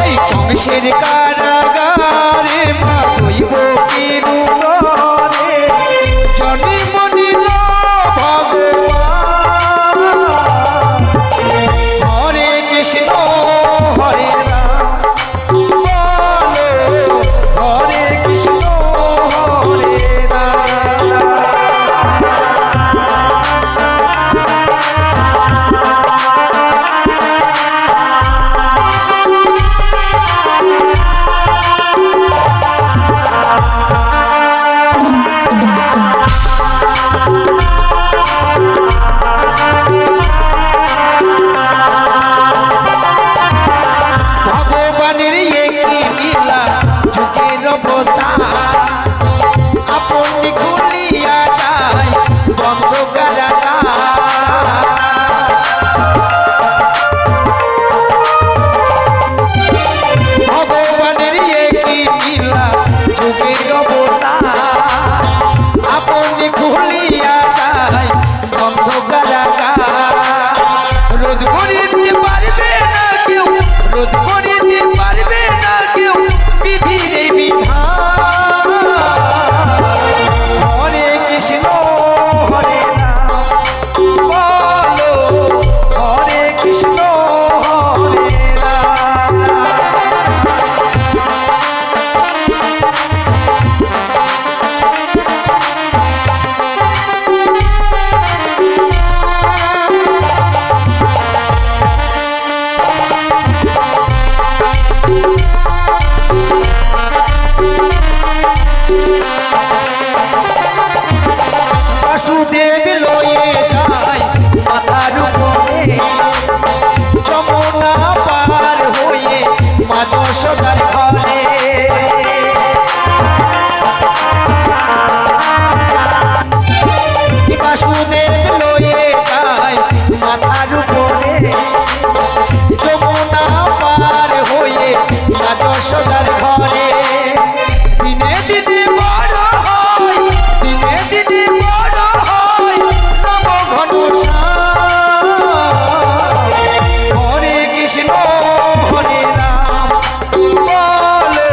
ওই কংসের কারাগারে মা দৈব কিরুদরে জন্ম নিল নীলা যুগের অবতার আপনি খুলিয়া যায় বন্ধ ভগবানের কি নীলা যুগের অবতার আপনি খুলিয়া যায় বন্ধ রোধ করিতে পারবে না কেউ রোধ করিতে পারবে না কেউ বিধির বিধান হরে কৃষ্ণ হরে রাম বলো হরে কৃষ্ণ হরে রাম বাসুদেব লয়ে যায় মাথার উপরে যমুনা পার হয়ে মা যশোদার ঘরে বাসুদেব লয়ে যায় মাথার উপরে যমুনা পার হয়ে মা যশোদার ঘরে দিনে দিনে বড় হয় দিনে দিনে বড় হয় নব ঘনশ্যাম হরে কৃষ্ণ হরে রাম বলো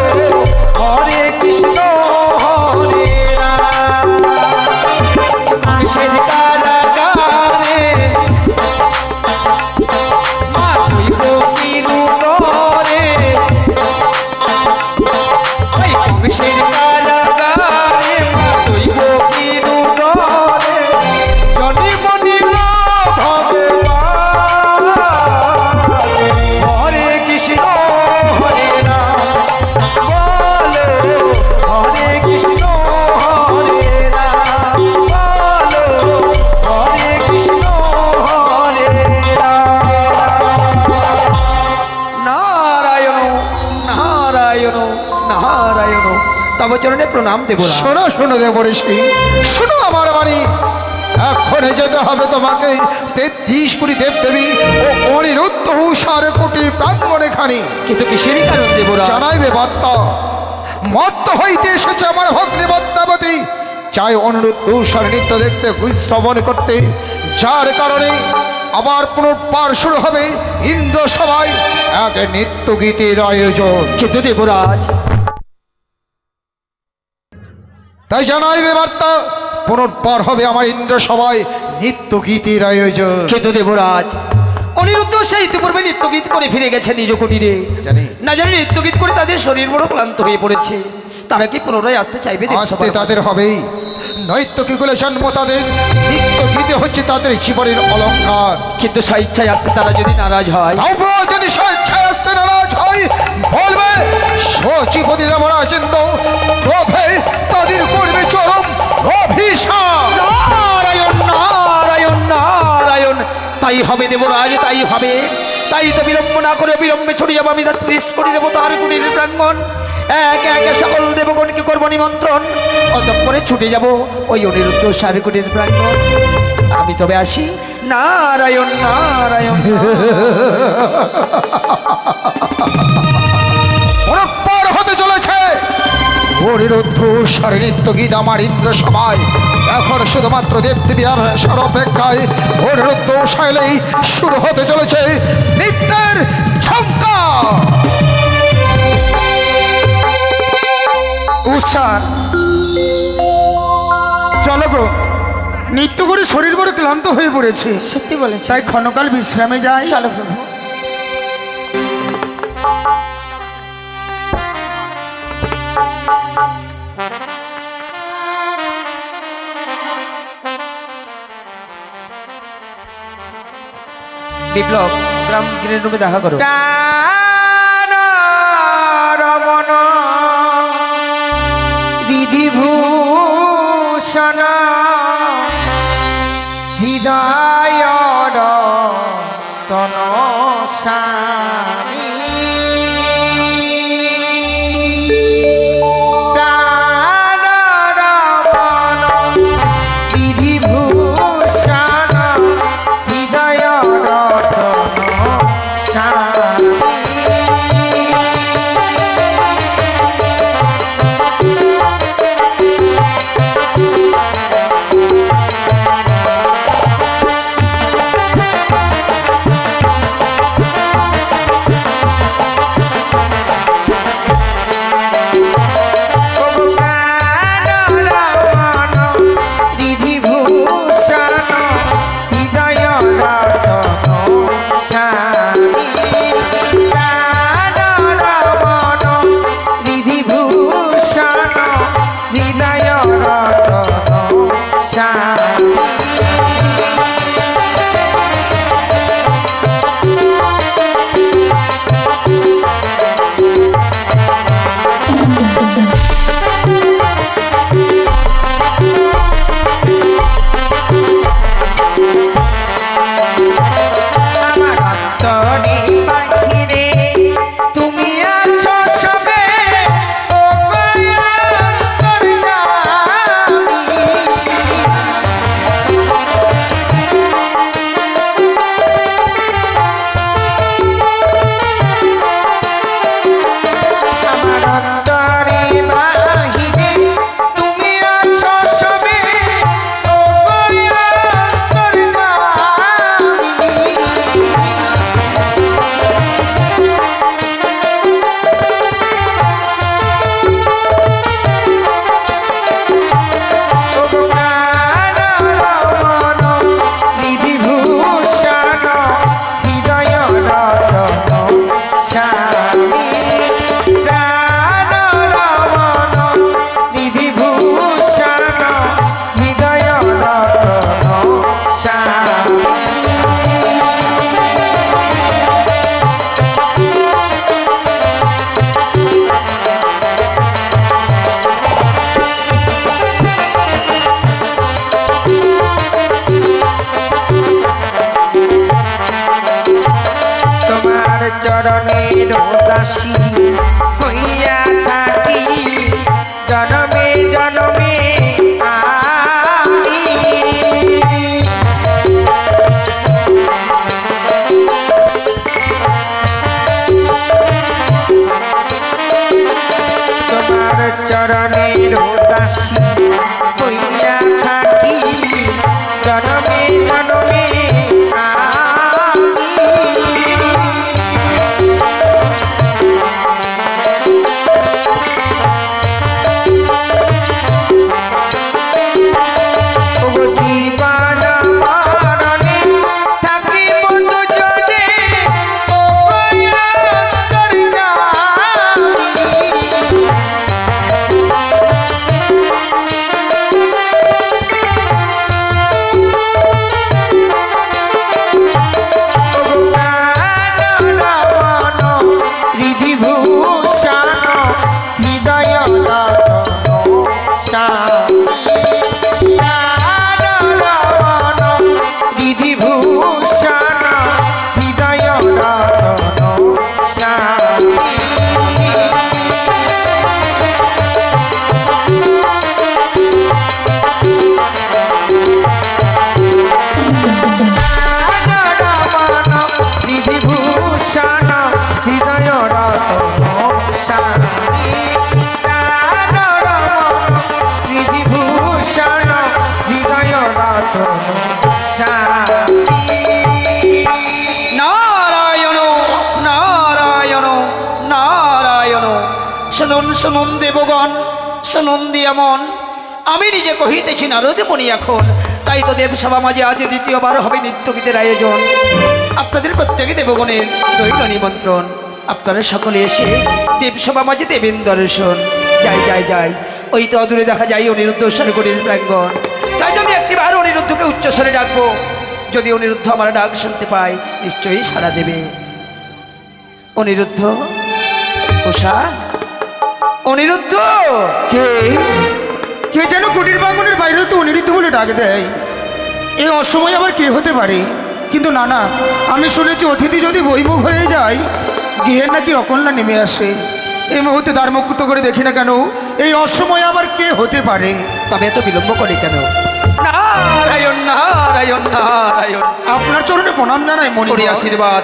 হরে কৃষ্ণ হরে রাম কংসের কারাগারে মা তুই গো রে কংসের কারাগারে মা তুই গো রে জনি মনিল ভগবান হরে কৃষ্ণ হরে রাম বলো হরে কৃষ্ণ হরে রাম বলো হরে কৃষ্ণ হরে রাম নারায়ণ নারায়ণ নারায়ণ তব চরণে প্রণাম দেব শোনো শোনো দেবঋষি শোনো আমার বাড়ি এক্ষণে যেতে হবে তোমাকে 33 কোটি দেবদেবী ও অনিরুদ্ধ উষার কোটি প্রাঙ্গণে খানি কিন্তু কিসেরই কারণ দেবরা জানাইবে বার্তা মত্ত হইতে এসেছে আমার ভগ্নী পদ্মাবতী চাই অনিরুদ্ধ উষার নৃত্য দেখতে শ্রবণ করতে যার কারণে আবার পুনর্বার শুরু হবে ইন্দ্র সভায় এক নৃত্য গীতের আয়োজন কিন্তু দেবরাজ তাই জানাইবে বার্তা পুনর্বার হবে আমার ইন্দ্র সভায় নৃত্য গীতের আয়োজন কিন্তু দেবরাজ অনিরুদ্ধ সেই ইতিপূর্বে নৃত্যগীত করে ফিরে গেছে নিজ কুটিরে জানি না জানি নৃত্যগীত করে তাদের শরীর বড় ক্লান্ত হয়ে পড়েছে তারা কি পুনরায় আসতে চাইবে আসতে তাদের হবেই নৈত্য কি বলে জন্ম তাদের নৃত্য গীতে হচ্ছে তাদের জীবনের অলঙ্কার কিন্তু স্বেচ্ছায় আসতে তারা যদি নারাজ হয় তাও যদি স্বেচ্ছায় আসতে নারাজ হয় বলবে সচিপতি দেবরাজেন্দ্র ক্রোধে তাদের করবে চরম অভিশাপ নারায়ণ নারায়ণ নারায়ণ তাই হবে দেবরাজ তাই হবে তাই তো বিলম্ব না করে বিলম্বে ছড়িয়ে যাবো আমি তার ত্রিশ করে দেবো তার কুটির প্রাঙ্গণ এক একে সকল দেবগণকে করবো নিমন্ত্রণ অতঃপরে ছুটে যাব ওই অনিরুদ্ধ সার কুটির প্রাঙ্গণ আমি তবে আসি নারায়ণ নারায়ণ পুনর্বার হতে চলেছে অনিরুদ্ধ সার নৃত্য গীত আমার ইন্দ্র সভায় এখন শুধুমাত্র দেবদেবী আর সর্বাপেক্ষায় অনিরুদ্ধ শৈলেই শুরু হতে চলেছে নৃত্যের ঝঙ্কা উৎসার চলো গো নৃত্য করে শরীর বড় ক্লান্ত হয়ে পড়েছে সত্যি বলেছে তাই ক্ষণকাল বিশ্রামে যাই চলো প্রভু বিপ্লব গ্রাম গৃহের রূপে দেখা করো রমন রিধিভূষণ হৃদয় তন স্বামী দাসী হইয়া থাকি জনমে জনমে আমি। তোমার চরণের দাসী হইয়া থাকি জনমে জনমে নারায়ণ নারায়ণ নারায়ণ। শুনুন শুনুন দেবগণ, শুনুন দিয়ামন, আমি নিজে কহিতেছি নারদ মুনি এখন। তাই তো দেবসভা মাঝে আজ দ্বিতীয়বার হবে নৃত্যগীতের আয়োজন। আপনাদের প্রত্যেকে দেবগণের রইল নিমন্ত্রণ। আপনারা সকলে এসে দেবসভা মাঝে দেবেন দর্শন। যাই যাই যাই, ওই তো অদূরে দেখা যায় অনিরুদ্ধ স্বর্গের প্রাঙ্গণ। তাই তো আমি একটিবার অনিরুদ্ধকে উচ্চস্বরে ডাকবো। যদি অনিরুদ্ধ আমার ডাক শুনতে পায় নিশ্চয়ই সাড়া দেবে। অনিরুদ্ধ, উষা, অনিরুদ্ধ। কে কে যেন কুটির বাগানের বাইরে তো অনিরুদ্ধ বলে ডাক দেয়। এই অসময়ে আবার কে হতে পারে? কিন্তু না না, আমি শুনেছি অতিথি যদি বৈমুখ হয়ে যায় গৃহের নাকি অকল্যাণ নেমে আসে। এই মুহূর্তে দ্বার মুক্ত করে দেখি না কেন, এই অসময়ে আবার কে হতে পারে? তবে এত বিলম্ব করে কেন? নারায়ণ নারায়ণ নারায়ণ। আপনার চরণে প্রণাম জানাই মনি। করি আশীর্বাদ,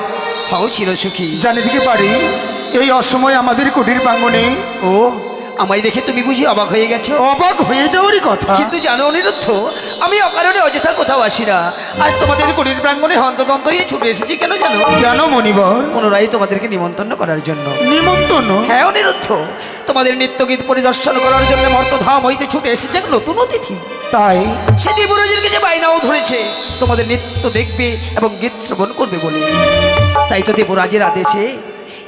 হও চির সুখী। জানি দিকে পারি এই অসময়ে আমাদের কুটির প্রাঙ্গণে। ও, আমায় দেখে তুমি বুঝি অবাক হয়ে গেছো? অবাক হয়ে যাওয়ারই কথা। কিন্তু জানো অনিরুদ্ধ, আমি অকারণে অযথা কোথাও আসি না। আজ তোমাদের কুটির প্রাঙ্গণে হন্তদন্ত হয়ে ছুটে এসেছি। কেন জানো? কেন মনিবর? পুনরায় তোমাদেরকে নিমন্ত্রণ করার জন্য। নিমন্ত্রণ? হ্যাঁ অনিরুদ্ধ, তোমাদের নৃত্যগীত পরিদর্শন করার জন্য মর্তধাম হইতে ছুটে এসেছে এক নতুন অতিথি। তাই সে দেবরাজের কাছে বাইনাও ধরেছে তোমাদের নৃত্য দেখবে এবং গীত শ্রবণ করবে বলে। তাই তো দেবরাজের আদেশে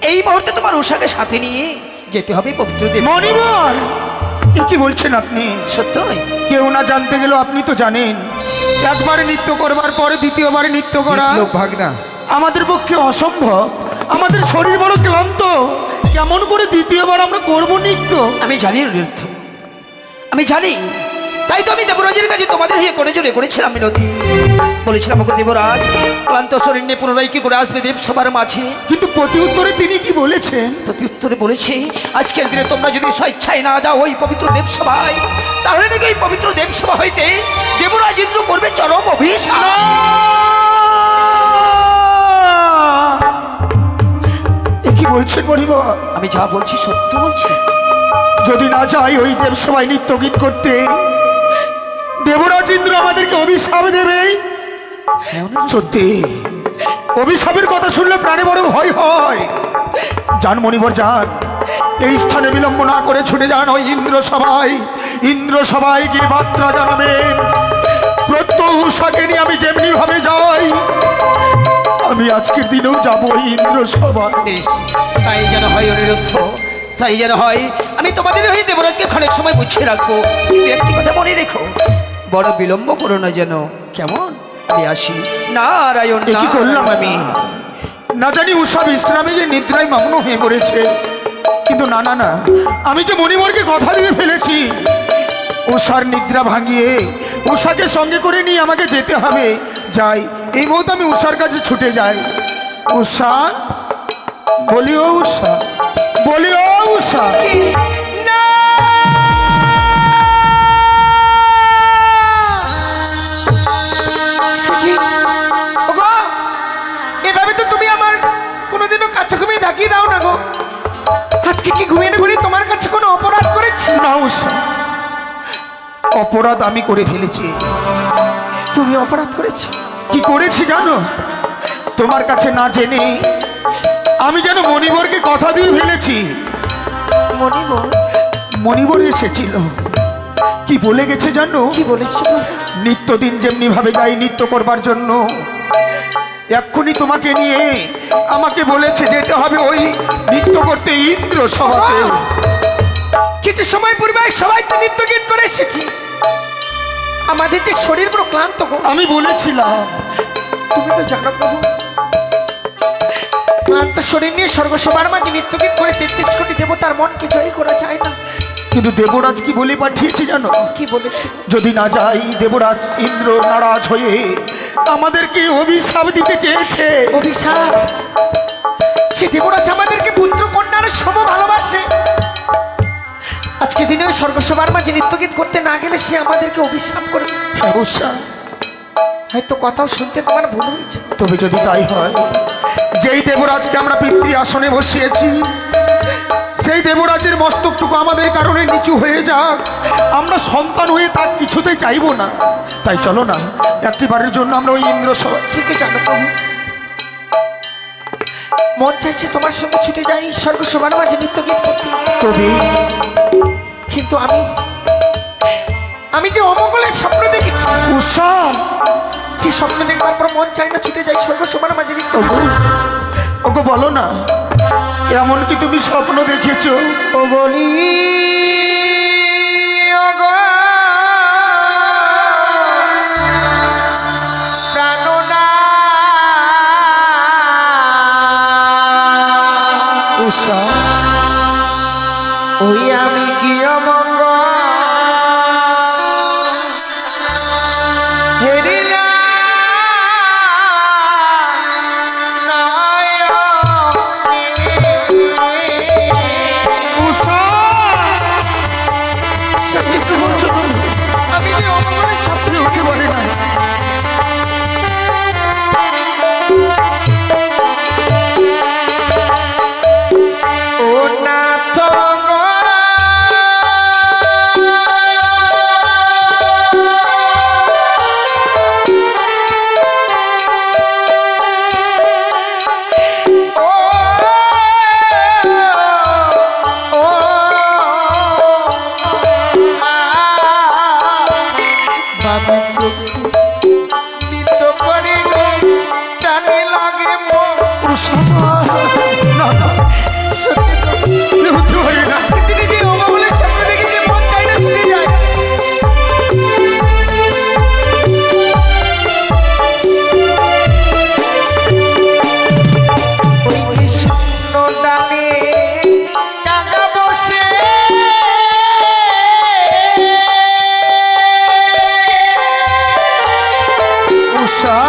এই মুহূর্তে তোমার উষাকে সাথে নিয়ে যেতে হবে পবিত্র দেব। মনিবর, এ কি বলছেন আপনি? সত্যই? কেউ না জানতে গেলেও আপনি তো জানেন, একবার নৃত্য করবার পরে দ্বিতীয়বার নৃত্য করা ভাগনা আমাদের পক্ষে অসম্ভব। আমাদের শরীর বড় ক্লান্ত, কেমন করে দ্বিতীয়বার আমরা করব নৃত্য? আমি জানি অনিরুদ্ধ, আমি জানি। তাই তো আমি দেবরাজের কাছে তোমাদের হয়ে করে জোরে করেছিলাম মিনতি। বলেছিলাম ওকে দেবরাজ, ক্লান্ত শরীর নিয়ে পুনরায় কি করে আসবে দেব সবার মাঝে। কিন্তু প্রতি উত্তরে তিনি কি বলেছেন? প্রতি উত্তরে বলেছে, আজকের দিনে তোমরা যদি স্বেচ্ছায় না যাও ওই পবিত্র দেবসভায়, তাহলে নাকি ওই পবিত্র দেবসভা হইতে দেবরাজ ইন্দ্র করবে চরম অভিশাপ। এ কি বলছেন মনিবর? আমি যা বলছি সত্য বলছি। যদি না যাই ওই দেবসভায় নৃত্য গীত করতে, দেবরাজ ইন্দ্র আমাদেরকে অভিশাপ দেবে। সত্যি অভিশাপের কথা শুনলে প্রাণে বড় ভয় হয়। যান মনিবর যান, এই স্থানে বিলম্ব না করে ছুটে যান ওই ইন্দ্র সভায় গিয়ে বার্তা জানাবেন। প্রত্যহ উষাকে নিয়ে আমি যেমনি ভাবে যাই, আমি আজকের দিনেও যাবো ওই ইন্দ্র সভায়। বেশ, তাই যেন হয় অনিরুদ্ধ, তাই যেন হয়। আমি তোমাদের হয়ে দেবরাজকে খানিক সময় বুঝিয়ে রাখবো। কিন্তু একটি কথা মনে রেখো, বড় বিলম্ব করো না যেন, কেমন? আমি আসি। নারায়ণ। কি করলাম আমি? না জানি উষা বিশ্রামে যে নিদ্রায় মগ্ন হয়ে পড়েছে। কিন্তু না না না, আমি যে মণিবরকে কথা দিয়ে ফেলেছি, উষার নিদ্রা ভাঙিয়ে উষাকে সঙ্গে করে নিয়ে আমাকে যেতে হবে। যাই, এই মুহূর্তে আমি উষার কাছে ছুটে যাই। উষা, বলি ও উষা, বলি ও উষা, না ওগো, এভাবে তো তুমি আমার কোনোদিনও কাছে ঘুমিয়ে ডাকিয়ে দাও না গো। আজকে কি ঘুমিয়ে ঘুরে তোমার কাছে কোনো অপরাধ করেছি? না উষা, অপরাধ আমি করে ফেলেছি। তুমি অপরাধ করেছো? কি করেছি জানো? তোমার কাছে না জেনে আমি যেন মণিবরকে কথা দিয়ে ফেলেছি। মণিবর? মণিবর এসেছিল, কি বলে গেছে জানো? কি বলেছিল? নিত্যদিন যেমনি ভাবে যাই নৃত্য করবার জন্য, এক্ষুনি তোমাকে নিয়ে আমাকে বলেছে যেতে হবে ওই নৃত্য করতে ইন্দ্র সভাতে। কিছু সময় পূর্বে সবাই তো নৃত্য গীত করে এসেছি, আমাদের যে শরীর পুরো ক্লান্ত গো। আমি বলেছিলাম, তুমি তো জানো প্রভু, ক্লান্ত শরীর নিয়ে স্বর্গসভার মাঝে নৃত্য গীত করে 33 কোটি দেবতার মনকে জয় করা যায় না। কিন্তু দেবরাজ কি বলে পাঠিয়েছে জানো? কি বলেছে? যদি না যাই দেবরাজ ইন্দ্র নারাজ হয়ে আমাদেরকে অভিশাপ দিতে চেয়েছে। অভিশাপ? সে দেবরাজ আমাদেরকে পুত্র কন্যার সম ভালোবাসে, আজকে দিনে স্বর্গসভার মাঝে নৃত্য গীত করতে না গেলে সে আমাদেরকে অভিশাপ করে। হ্যাঁ উষা, হয়তো কথাও শুনতে তোমার ভুল হয়েছে। তবে যদি তাই হয়, যেই দেবরাজকে আমরা পিতৃ আসনে বসিয়েছি সেই দেবরাজের মস্তকটুকু আমাদের কারণে নিচু হয়ে যাক, আমরা সন্তান হয়ে তার কিছুতেই চাইবো না। তাই চলো না একটিবারের জন্য আমরা ওই ইন্দ্র সভা। কিন্তু জানো প্রভু, মন চাইছে তোমার সঙ্গে ছুটে যাই স্বর্গসভার মাঝে নৃত্য গীত করতে। তবে কিন্তু আমি যে অমঙ্গলের স্বপ্ন দেখেছি উষা, যে স্বপ্ন দেখবার পর মন চাই না ছুটে যাই স্বর্গসভার মাঝে নৃত্য। ওকে বলো না, এমন কি তুমি স্বপ্ন দেখেছো? ও বলি ওগো প্রাণনাথ, উষা, ওই আমি কি অমঙ্গল হেরিলাম উষা, সত্যি তো বলছো তুমি? আমি যে অমঙ্গলের স্বপ্ন ওকে বলে না। ও নাথ গো, নৃত্য করে গো টানে লাগে মন। উষা, না না, এ হতে পারে না। তিনি যে অমঙ্গলের স্বপ্ন দেখেছে, মন চাই না ছুটে যায়। ওই যে শূন্য ডালে কাকা বসে উষা,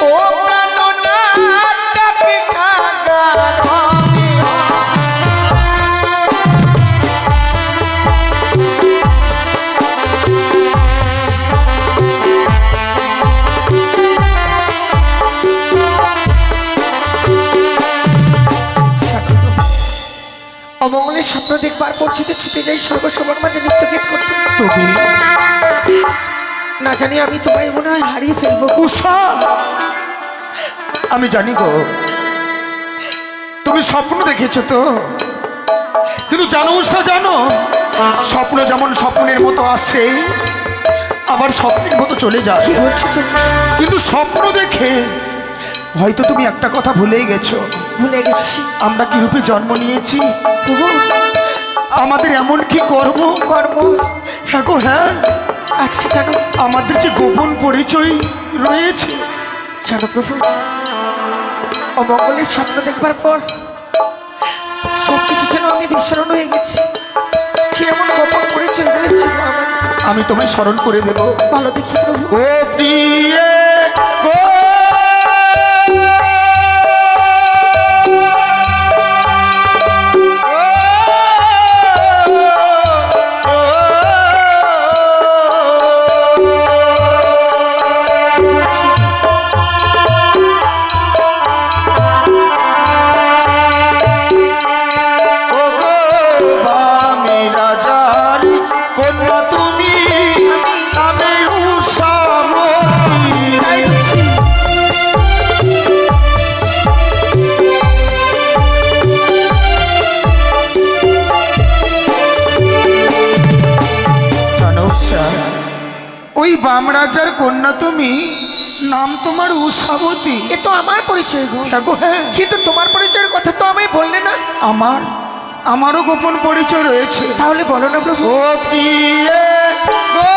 ও প্রাণনাথ ডাকে কাকা রবে। অমঙ্গলের স্বপ্ন দেখবার পর যদি ছুটে যাই স্বর্গসভার মাঝে নৃত্য গীত করতে, তবে না জানি আমি তোমায় মনে হয় হারিয়ে ফেলবো। উষা, আমি জানি গো তুমি স্বপ্ন দেখেছো তো, কিন্তু জানো উষা, জানো স্বপ্ন যেমন স্বপ্নের মতো আসে আবার স্বপ্নের মতো চলে যায়। কি বলছো তুমি? কিন্তু স্বপ্ন দেখে হয়তো তুমি একটা কথা ভুলেই গেছো। ভুলে গেছি আমরা কি রূপে জন্ম নিয়েছি, প্রভু। আমাদের এমন কি কর্ম। হ্যাঁ গো হ্যাঁ, আজকে জানো আমাদের যে গোপন পরিচয় রয়েছে। জানো প্রভু, অমঙ্গলের স্বপ্ন দেখবার পর সবকিছু যেন আমি বিস্মরণ হয়ে গেছি। কি এমন গোপন পরিচয় রয়েছিল আমাদের? আমি তোমায় স্মরণ করে দেব। ভালো দেখি প্রভু। ও প্রিয়ে গো বাম রাজার কন্যা তুমি, নাম তোমার উষাবতী। এ তো আমার পরিচয় গো। হ্যাঁ গো, হ্যাঁ। কিন্তু তোমার পরিচয়ের কথা তো আমি বললে না। আমারও গোপন পরিচয় রয়েছে। তাহলে বলো না প্রভু। ও প্রিয়ে গো,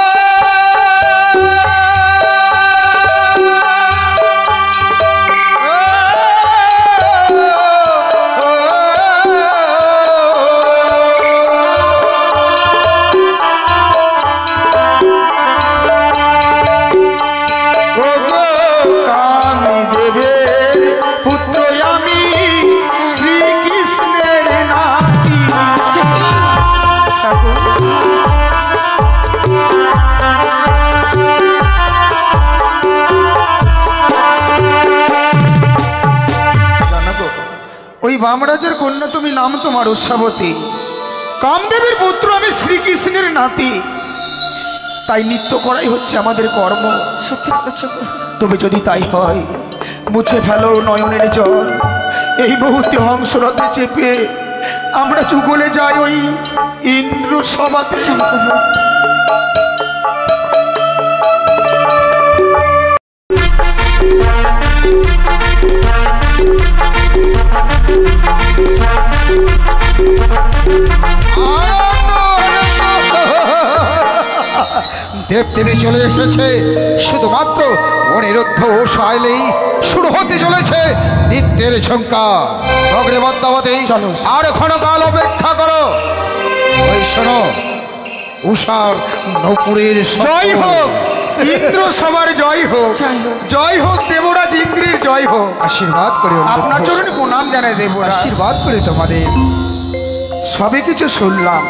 বামরাজের কন্যা তুমি, নাম তোমার উষাবতী। কামদেবের পুত্র আমি, শ্রীকৃষ্ণের নাতি। তাই নৃত্য করাই হচ্ছে আমাদের কর্ম। সত্যি বলছো? তবে যদি তাই হয়, মুছে ফেলো নয়নের জল। এই মুহূর্তে হংসরথে চেপে আমরা যুগলে যাই ওই ইন্দ্র সভাতে। দেবদেবী চলে এসেছে, শুধুমাত্র অনিরুদ্ধ সাইলেই শুরু হতে চলেছে নিত্যের ঝঙ্কার। অগ্রে পদ্মাবতী, আর ক্ষণকাল অপেক্ষা করো। ওই শোনো, উষার নপুরের জয় হোক, ইন্দ্র সবার জয় হোক, জয় হোক দেবরাজ ইন্দ্রের জয় হোক। আশীর্বাদ করে আপনার চরণে প্রণাম জানাই দেবরাজ। আশীর্বাদ করে তোমাদের। সবে কিছু শুনলাম,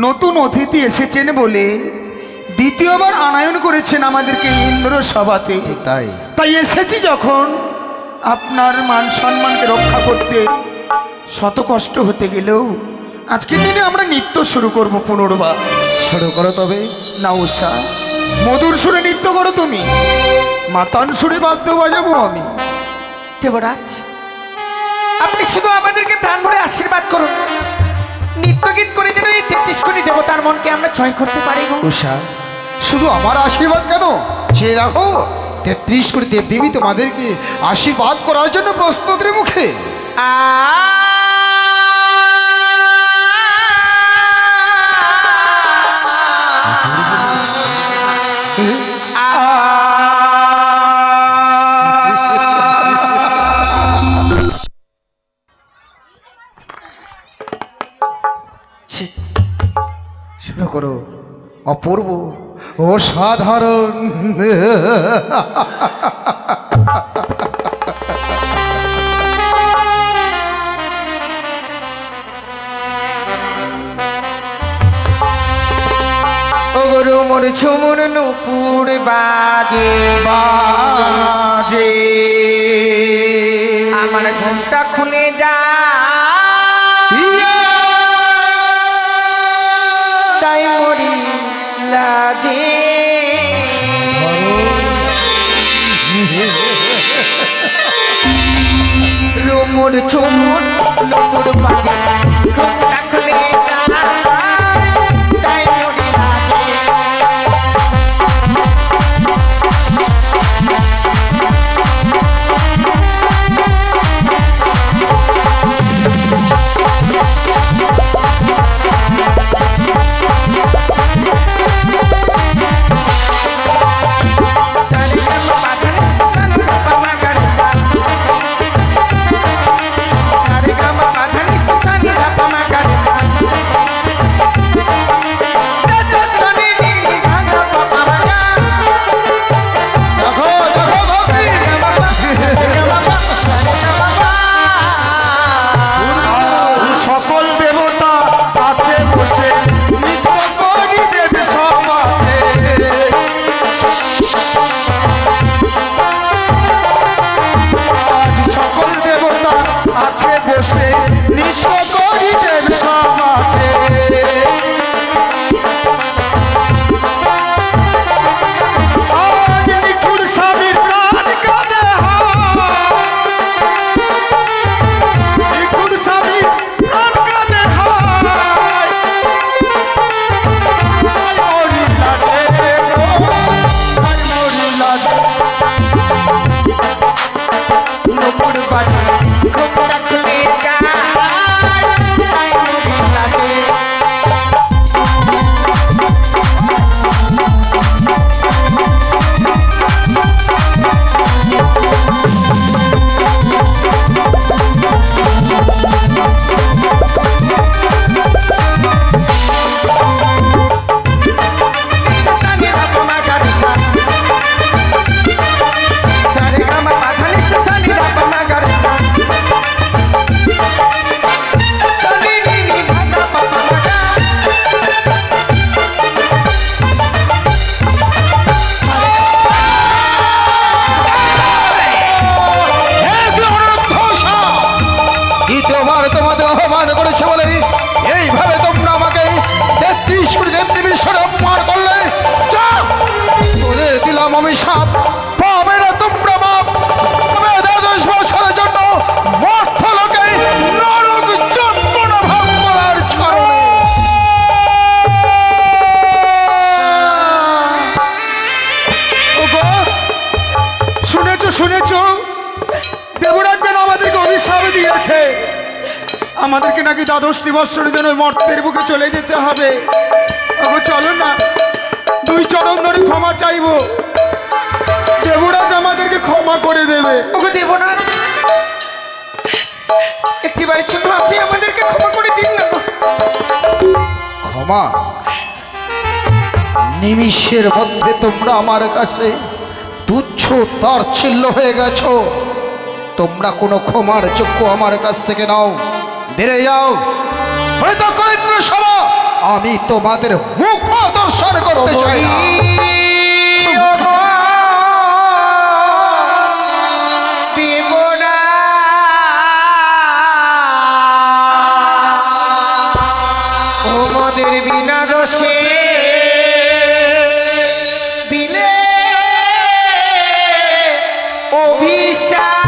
নতুন অতিথি এসেছেন বলে দ্বিতীয়বার আনায়ন করেছেন আমাদেরকে ইন্দ্র সভাতে। তাই এসেছি যখন, আপনার মান সম্মানকে রক্ষা করতে শত কষ্ট হতে গেলেও আজকের দিনে আমরা নৃত্য শুরু করব পুনর্বার। শুরু করো তবে। না উষা, মধুর সুরে নৃত্য করো তুমি, মাতান সুরে বাদ্য বাজাবো আমি। দেবরাজ, আপনি শুধু আমাদেরকে প্রাণ ভরে আশীর্বাদ করুন। নৃত্য গীত করে যেন এই 33 কোটি দেবতার মনকে আমরা জয় করতে পারি। উষা, শুধু আমার আশীর্বাদ কেন, যে দেখো 33 কোটি দেবদেবী তোমাদেরকে আশীর্বাদ করার জন্য প্রস্তুতের মুখে। শুরু করো, অপূর্ব অসাধারণ। ওগরু মোর ঝুমুর নুপুর বাজে বাজে, আমার ঘুমটা খুলে যা, তাই মরি লাজে। রুমুর ঝুমুর নুপুর বাজে, ঘুমটা খুলে যা, তাই মরি লাজে। অভিশাপ পাবে না তোমরা মাপ। তবে 10 বছরের জন্য মর্ত্যলোকে নরক যন্ত্রণা ভোগ করার কারণে। ওগো, শুনেছো শুনেছো, দেবরাজ যেন আমাদেরকে অভিশাপ দিয়েছে, আমাদেরকে নাকি 10টি বৎসরের জন্য মর্তের বুকে চলে যেতে হবে। ওগো চলো না, 2 চরণ ধরে ক্ষমা চাইবো, দেবরাজ আমাদেরকে ক্ষমা করে দেবে। ওগো দেবনাথ, একটিবারের জন্য আপনি আমাদেরকে ক্ষমা করে দিন না। ক্ষমা? নিমিষের মধ্যে তোমরা আমার কাছে তুচ্ছ তাচ্ছিল্য হয়ে গেছো। তোমরা কোনো ক্ষমার যোগ্য আমার কাছ থেকে নাও, বেড়ে যাও। সভা, আমি তোমাদের মুখ দর্শন করতে চাই না। তোমাদের বিনা দোষে দিলে অভিশাপ।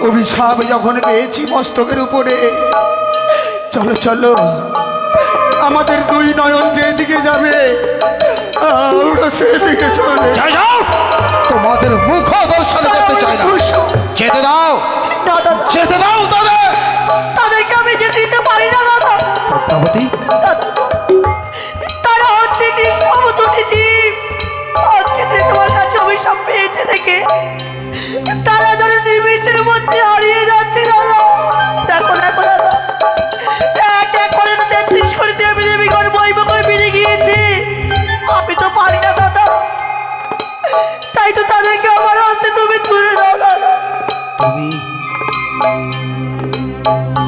অভিশাপ যখন পেয়েছি মস্তকের উপরে, চলো চলো, আমাদের 2 নয়ন যেদিকে যাবে আমরা সেদিকে চলে যাও। তোমাদের মুখ দর্শন করতে চাই না, যেতে দাও, যেতে দাও তাদের। তাদেরকে আমি যেতে দিতে পারি না দাদা। পদ্মাবতী, তারা হচ্ছে নিষ্পাপ দুটি জীব, সৎক্ষেত্রে তোমার কাছে অভিশাপ পেয়েছে দেখে তারা যেন নিমিষের মধ্যে হারিয়ে যাচ্ছে দাদা। দেখো দেখো দাদা, এক এক করে 33 করে দেবী দেবীগণ বইবে করে বেরিয়ে গিয়েছে। আমি তো পারি না দাদা, তাই তো তাদেরকে আমার হস্তে তুমি তুলে দাও দাদা।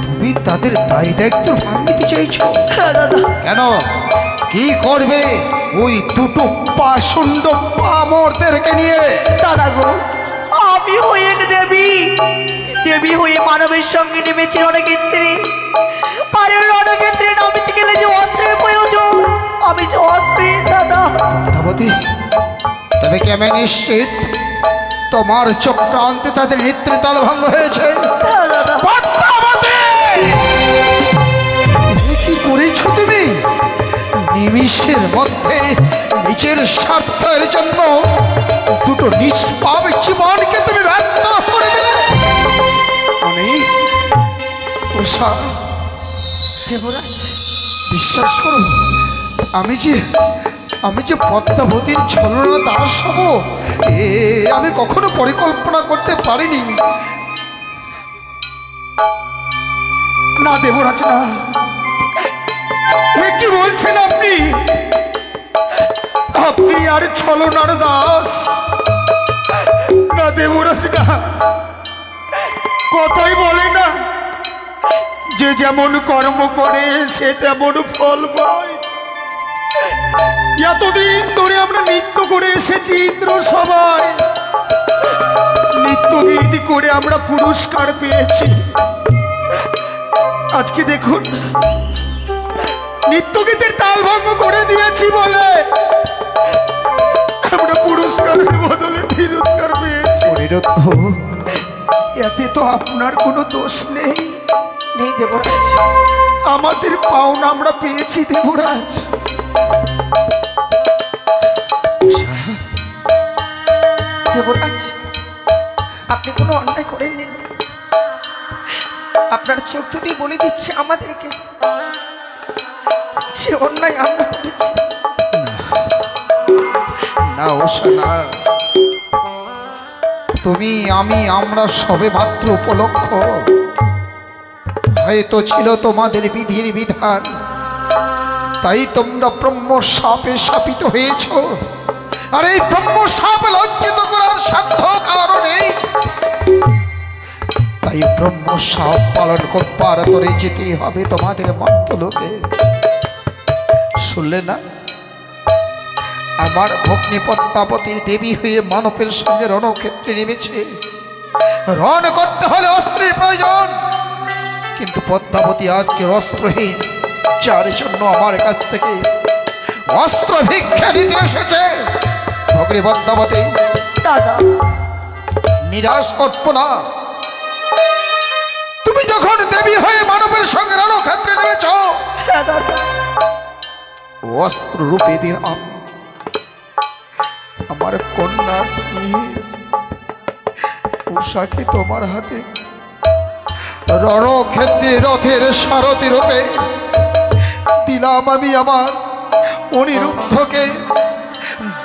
তুমি তাদের দায় দায়িত্ব ভাগ নিতে চাইছো? হ্যাঁ দাদা। কেন, কি করবে ওই 2টো পাষণ্ড পামরদেরকে নিয়ে? দাদা গো, আমি হয়ে দেবী, দেবী হয়ে মানবের সঙ্গে নেমেছি রণক্ষেত্রে। আর রণক্ষেত্রে নামিতে গেলে যে অস্ত্রের প্রয়োজন, আমি যে অস্ত্রহীন দাদা। পদ্মাবতী, তবে কি আমি নিশ্চিত তোমার চক্রান্তে তাদের নেতৃত্ব ভঙ্গ হয়েছে? হ্যাঁ দাদা। পদ্মাবতী, কি করেছো তুমি? নিমিষের মধ্যে নিজের স্বার্থের জন্য 2টো নিষ্পাপ জীবনকে তুমি ব্যর্থ করে দিলে। বিশ্বাস করুন, আমি যে পদ্মাবতীর ছলনা দাস হব, আমি কখনো পরিকল্পনা করতে পারিনি। না দেবরাজ না, কি বলছেন আপনি? আপনি আর ছলনার দাস না দেবরাজ না। কথাই বলে না যে যেমন কর্ম করে সে তেমন ফল পায়। এতদিন ধরে আমরা নৃত্য করে এসেছি ইন্দ্র সভায়, নৃত্য গীত করে আমরা পুরস্কার পেয়েছি। আজকে দেখুন নৃত্য গীতের তাল ভঙ্গ করে দিয়েছি বলে আমরা পুরস্কারের বদলে তিরস্কার পেয়েছি। এতে তো আপনার কোনো দোষ নেই। নেই দেবরাজ, আমাদের পাওনা আমরা পেয়েছি দেবরাজ। দেবরাজ আপনি কোনো অন্যায় করেননি। আপনার চোখ দুটি বলে দিচ্ছে আমাদেরকে যে অন্যায় আমরা করেছি। না উষা না, তুমি আমি আমরা সবে মাত্র উপলক্ষ। হয়তো ছিল তোমাদের বিধির বিধান, তাই তোমরা ব্রহ্ম শাপে শাপিত হয়েছ। আর এই ব্রহ্ম শাপ লজ্জিত করার সাধ্য কারণে তাই ব্রহ্ম শাপ পালন করবার তোরে যেতেই হবে তোমাদের মর্তলোকে। শুনলে না, আমার ভগ্নী পদ্মাবতী দেবী হয়ে মানবের সঙ্গে রণক্ষেত্রে নেমেছে। রণ করতে হলে অস্ত্রের প্রয়োজন, কিন্তু পদ্মাবতী আজকে অস্ত্রহীন, যার জন্য আমার কাছ থেকে অস্ত্র ভিক্ষা নিতে এসেছে। ভগ্নী পদ্মাবতী দাদা নিরাশ করবো না। তুমি যখন দেবী হয়ে মানবের সঙ্গে রণক্ষেত্রে নেমেছ, অস্ত্র রূপে দিলাম আমার কন্যা স্নেহের উষাকে তোমার হাতে। রণক্ষেত্রে রথের সারথি রূপে দিলাম আমি আমার অনিরুদ্ধকে।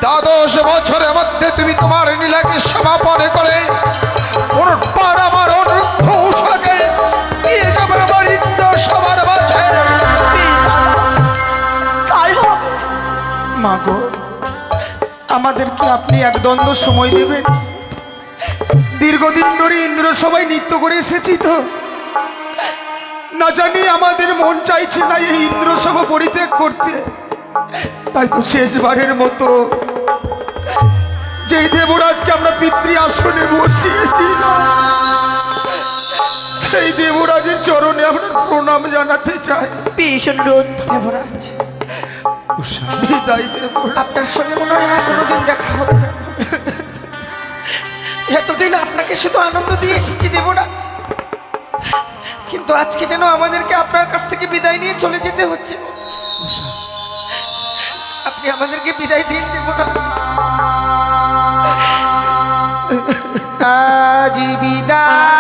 12 বছরের মধ্যে তুমি তোমার নীলাকে সমাপনে করে আমার অনিরুদ্ধ উষাকে দিয়ে যাবে আমার ইন্দ্র সবার মাঝে। তাই হবে। মাগো, আমাদেরকে আপনি এক দ্বন্দ্ব সময় দেবেন। দীর্ঘদিন ধরে ইন্দ্র সবাই নৃত্য করে এসেছি তো, না জানি আমাদের মন চাইছে না এই ইন্দ্র সভা পরিত্যাগ করতে। তাই তো শেষবারের মতো যেই দেবরাজকে আমরা পিতৃ আসনে বসিয়েছিলাম, সেই দেবরাজের চরণে আমরা প্রণাম জানাতে চাই। ভীষণ রোদ দেবরাজ বিদায় দেবরাজ। আপনার সঙ্গে মনে হয় আর কোনোদিন দেখা হবে না। এতদিন আপনাকে শুধু আনন্দ দিয়ে এসেছি দেবরাজ, কিন্তু আজকে যেন আমাদেরকে আপনার কাছ থেকে বিদায় নিয়ে চলে যেতে হচ্ছে। আপনি আমাদেরকে বিদায় দিন দেবরাজ। আজ বিদায়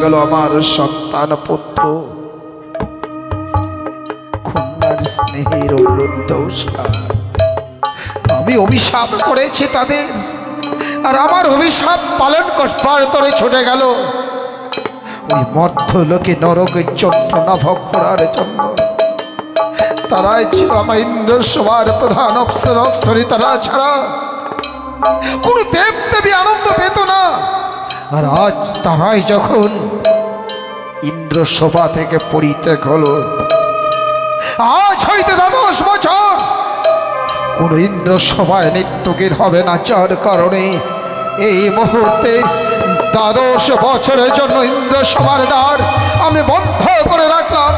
গেল আমার সন্তান পুত্র কন্যার স্নেহের অবরুদ্ধ সার। আমি অভিশাপ করেছি তাদের, আর আমার অভিশাপ পালন করবার তরে ছুটে গেল ওই মর্থ লোকে নরকের যন্ত্রণা ভোগ করার জন্য। তারাই ছিল আমার ইন্দ্রসভার প্রধান অপ্সরী, তারা ছাড়া কোন দেব দেবী আনন্দ পেত না। আর আজ তারাই যখন ইন্দ্রসভা থেকে পরিত্যাগ হলো, আজ হইতে 10 বছর কোন ইন্দ্রসভায় নিত্যগীত হবে না, যার কারণে এই মুহূর্তে 12 বছরের জন্য ইন্দ্রসভার দ্বার আমি বন্ধ করে রাখলাম।